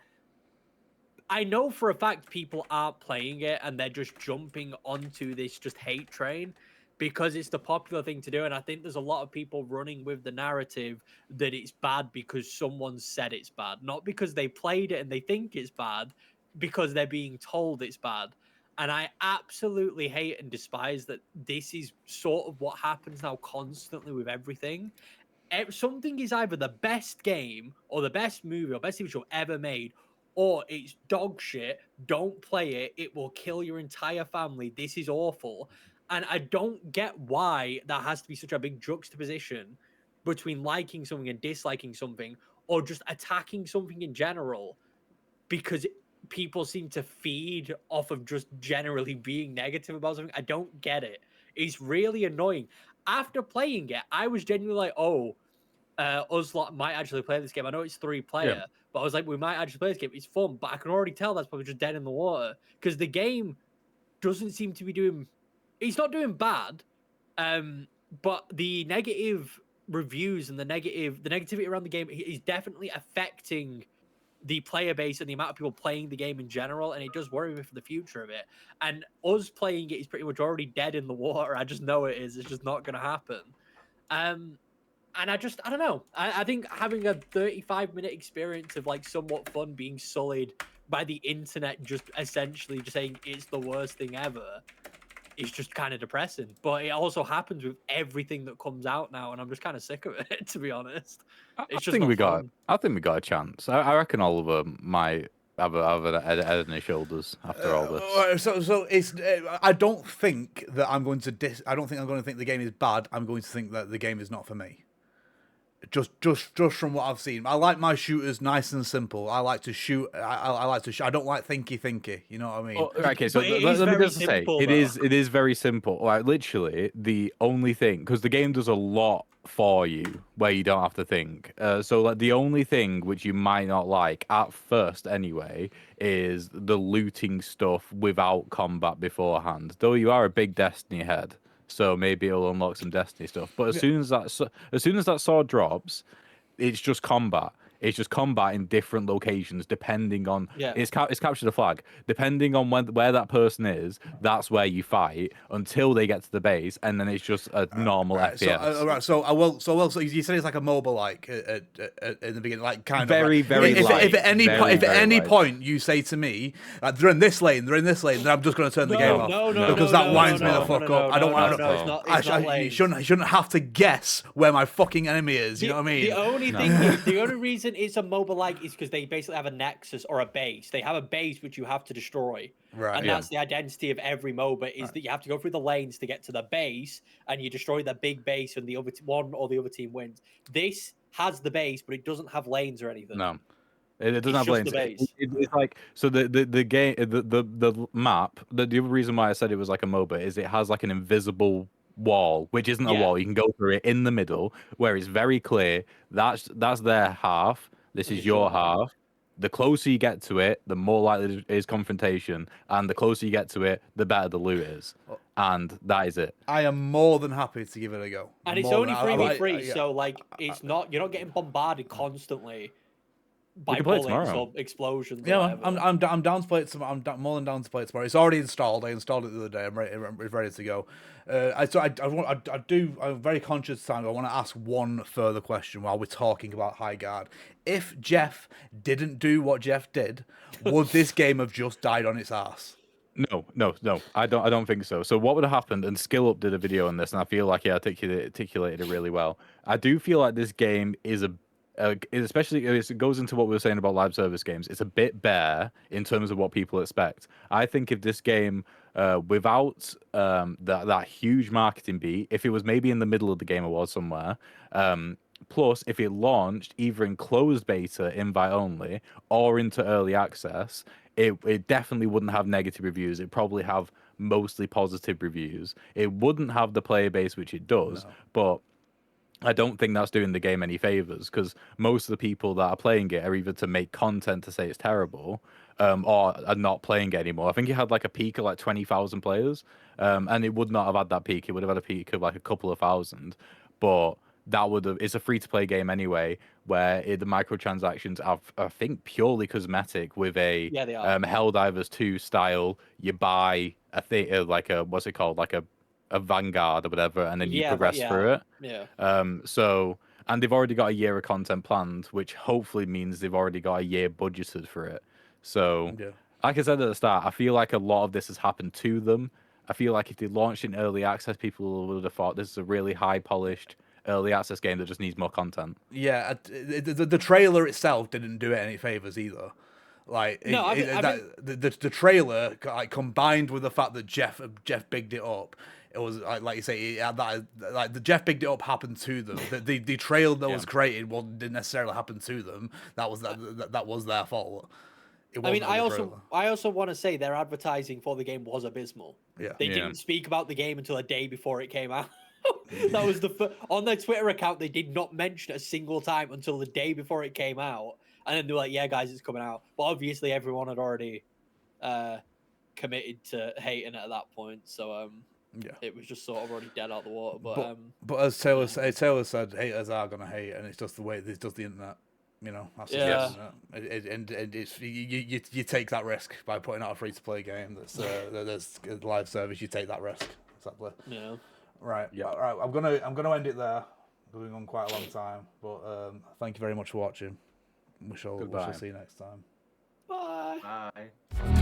I know for a fact people aren't playing it and they're just jumping onto this just hate train because it's the popular thing to do. And I think there's a lot of people running with the narrative that it's bad because someone said it's bad, not because they played it and they think it's bad, because they're being told it's bad. And I absolutely hate and despise that this is sort of what happens now constantly with everything. Something is either the best game or the best movie or best TV show ever made, or it's dog shit, don't play it, it will kill your entire family, this is awful. And I don't get why that has to be such a big juxtaposition between liking something and disliking something, or just attacking something in general, because people seem to feed off of just generally being negative about something. I don't get it. It's really annoying. After playing it, I was genuinely like, oh, us lot might actually play this game. I know it's 3-player, but I was like, we might actually play this game. It's fun, but I can already tell that's probably just dead in the water, because the game doesn't seem to be doing. It's not doing bad, but the negative reviews and the negativity around the game is definitely affecting the player base and the amount of people playing the game in general, and it does worry me for the future of it. And us playing it is pretty much already dead in the water. I just know it is. It's just not going to happen. And I don't know. I think having a 35-minute experience of like somewhat fun being sullied by the internet, just essentially just saying it's the worst thing ever, is just kind of depressing. But it also happens with everything that comes out now, and I'm just kind of sick of it, to be honest. It's just not fun. I think we got a chance. I reckon Oliver might have a head on his shoulders after all this. So it's. I don't think that I'm going to I don't think I'm going to think the game is bad. I'm going to think that the game is not for me. Just from what I've seen, I like my shooters nice and simple. I like to shoot. I like to shoot. I don't like thinky. You know what I mean? Oh, okay, so But it let is me very just say simple, it though. is very simple. Like literally, the only thing, because the game does a lot for you where you don't have to think. So like the only thing which you might not like at first anyway is the looting stuff without combat beforehand. Though you are a big Destiny head, so maybe it'll unlock some Destiny stuff. But as soon as that sword drops, it's just combat. It's just combat in different locations, depending on it's capture the flag. Depending on where that person is, that's where you fight until they get to the base, and then it's just a normal FPS. So you said it's like a mobile, like in the beginning, like kind Very, of very if light. if at any Very, if at very any light. point you say to me they're in this lane, then I'm just going to turn the game off because that winds me the fuck up. I don't want to. It's not You lanes. shouldn't have to guess where my fucking enemy is. You know what I mean? The only reason it's a mobile like is because they basically have a nexus or a base. They have a base which you have to destroy. Right. And that's the identity of every MOBA is that you have to go through the lanes to get to the base, and you destroy the big base, and the other one or the other team wins. This has the base, but it doesn't have lanes or anything. No. It doesn't have just lanes. the base. It's like so the game the map. The other reason why I said it was like a MOBA is it has like an invisible wall, which isn't a wall. You can go through it in the middle, where it's very clear. That's their half. This is your half. The closer you get to it, the more likely it is confrontation, and the closer you get to it, the better the loot is. And that is it. I am more than happy to give it a go. And it's only 3v3, so like it's not you're not getting bombarded constantly by bullets or explosions. Yeah, I'm down to play it. I'm more than down to play it tomorrow. It's already installed. I installed it the other day. I'm ready to go. I'm very conscious of time. I want to ask one further question while we're talking about High Guard. If Jeff didn't do what Jeff did, would this game have just died on its ass? No. I don't think so. So what would have happened? And Skill Up did a video on this, and I feel like he articulated it really well. I do feel like this game is especially it goes into what we were saying about live service games. It's a bit bare in terms of what people expect. I think if this game, without that huge marketing beat, if it was maybe in the middle of the game or was somewhere, plus if it launched either in closed beta, invite only, or into early access, it definitely wouldn't have negative reviews. It'd probably have mostly positive reviews. It wouldn't have the player base, which it does, but I don't think that's doing the game any favors, because most of the people that are playing it are either to make content to say it's terrible, or are not playing it anymore. I think it had like a peak of like 20,000 players, and it would not have had that peak. It would have had a peak of like a couple of thousand, but that would have. It's a free-to-play game anyway, where the microtransactions are, I think, purely cosmetic with a Helldivers 2 style. You buy a thing like a what's it called, like a Vanguard or whatever, and then you progress through it. So, and they've already got a year of content planned, which hopefully means they've already got a year budgeted for it. So, like I said at the start, I feel like a lot of this has happened to them. I feel like if they launched in early access, people would have thought this is a really high polished early access game that just needs more content. Yeah, the trailer itself didn't do it any favors either. Like No, the trailer, like combined with the fact that Jeff bigged it up, it was like you say, it had that, like the Jeff bigged it up happened to them. The trail that was created didn't necessarily happen to them. That was that was their fault. I mean, I also want to say their advertising for the game was abysmal. Yeah. They didn't speak about the game until a day before it came out. That was on their Twitter account. They did not mention it a single time until the day before it came out, and then they were like, "Yeah, guys, it's coming out." But obviously, everyone had already committed to hating it at that point, so it was just sort of already dead out the water. But as Taylor said, haters are gonna hate, and it's just the way it's just the internet. You know, that's just the internet. And it's you take that risk by putting out a free to play game that's there's a live service. You take that risk. Exactly. Yeah. Right. Yeah. All right. I'm gonna end it there. We've gone quite a long time, but thank you very much for watching. We shall see you next time. Bye. Bye.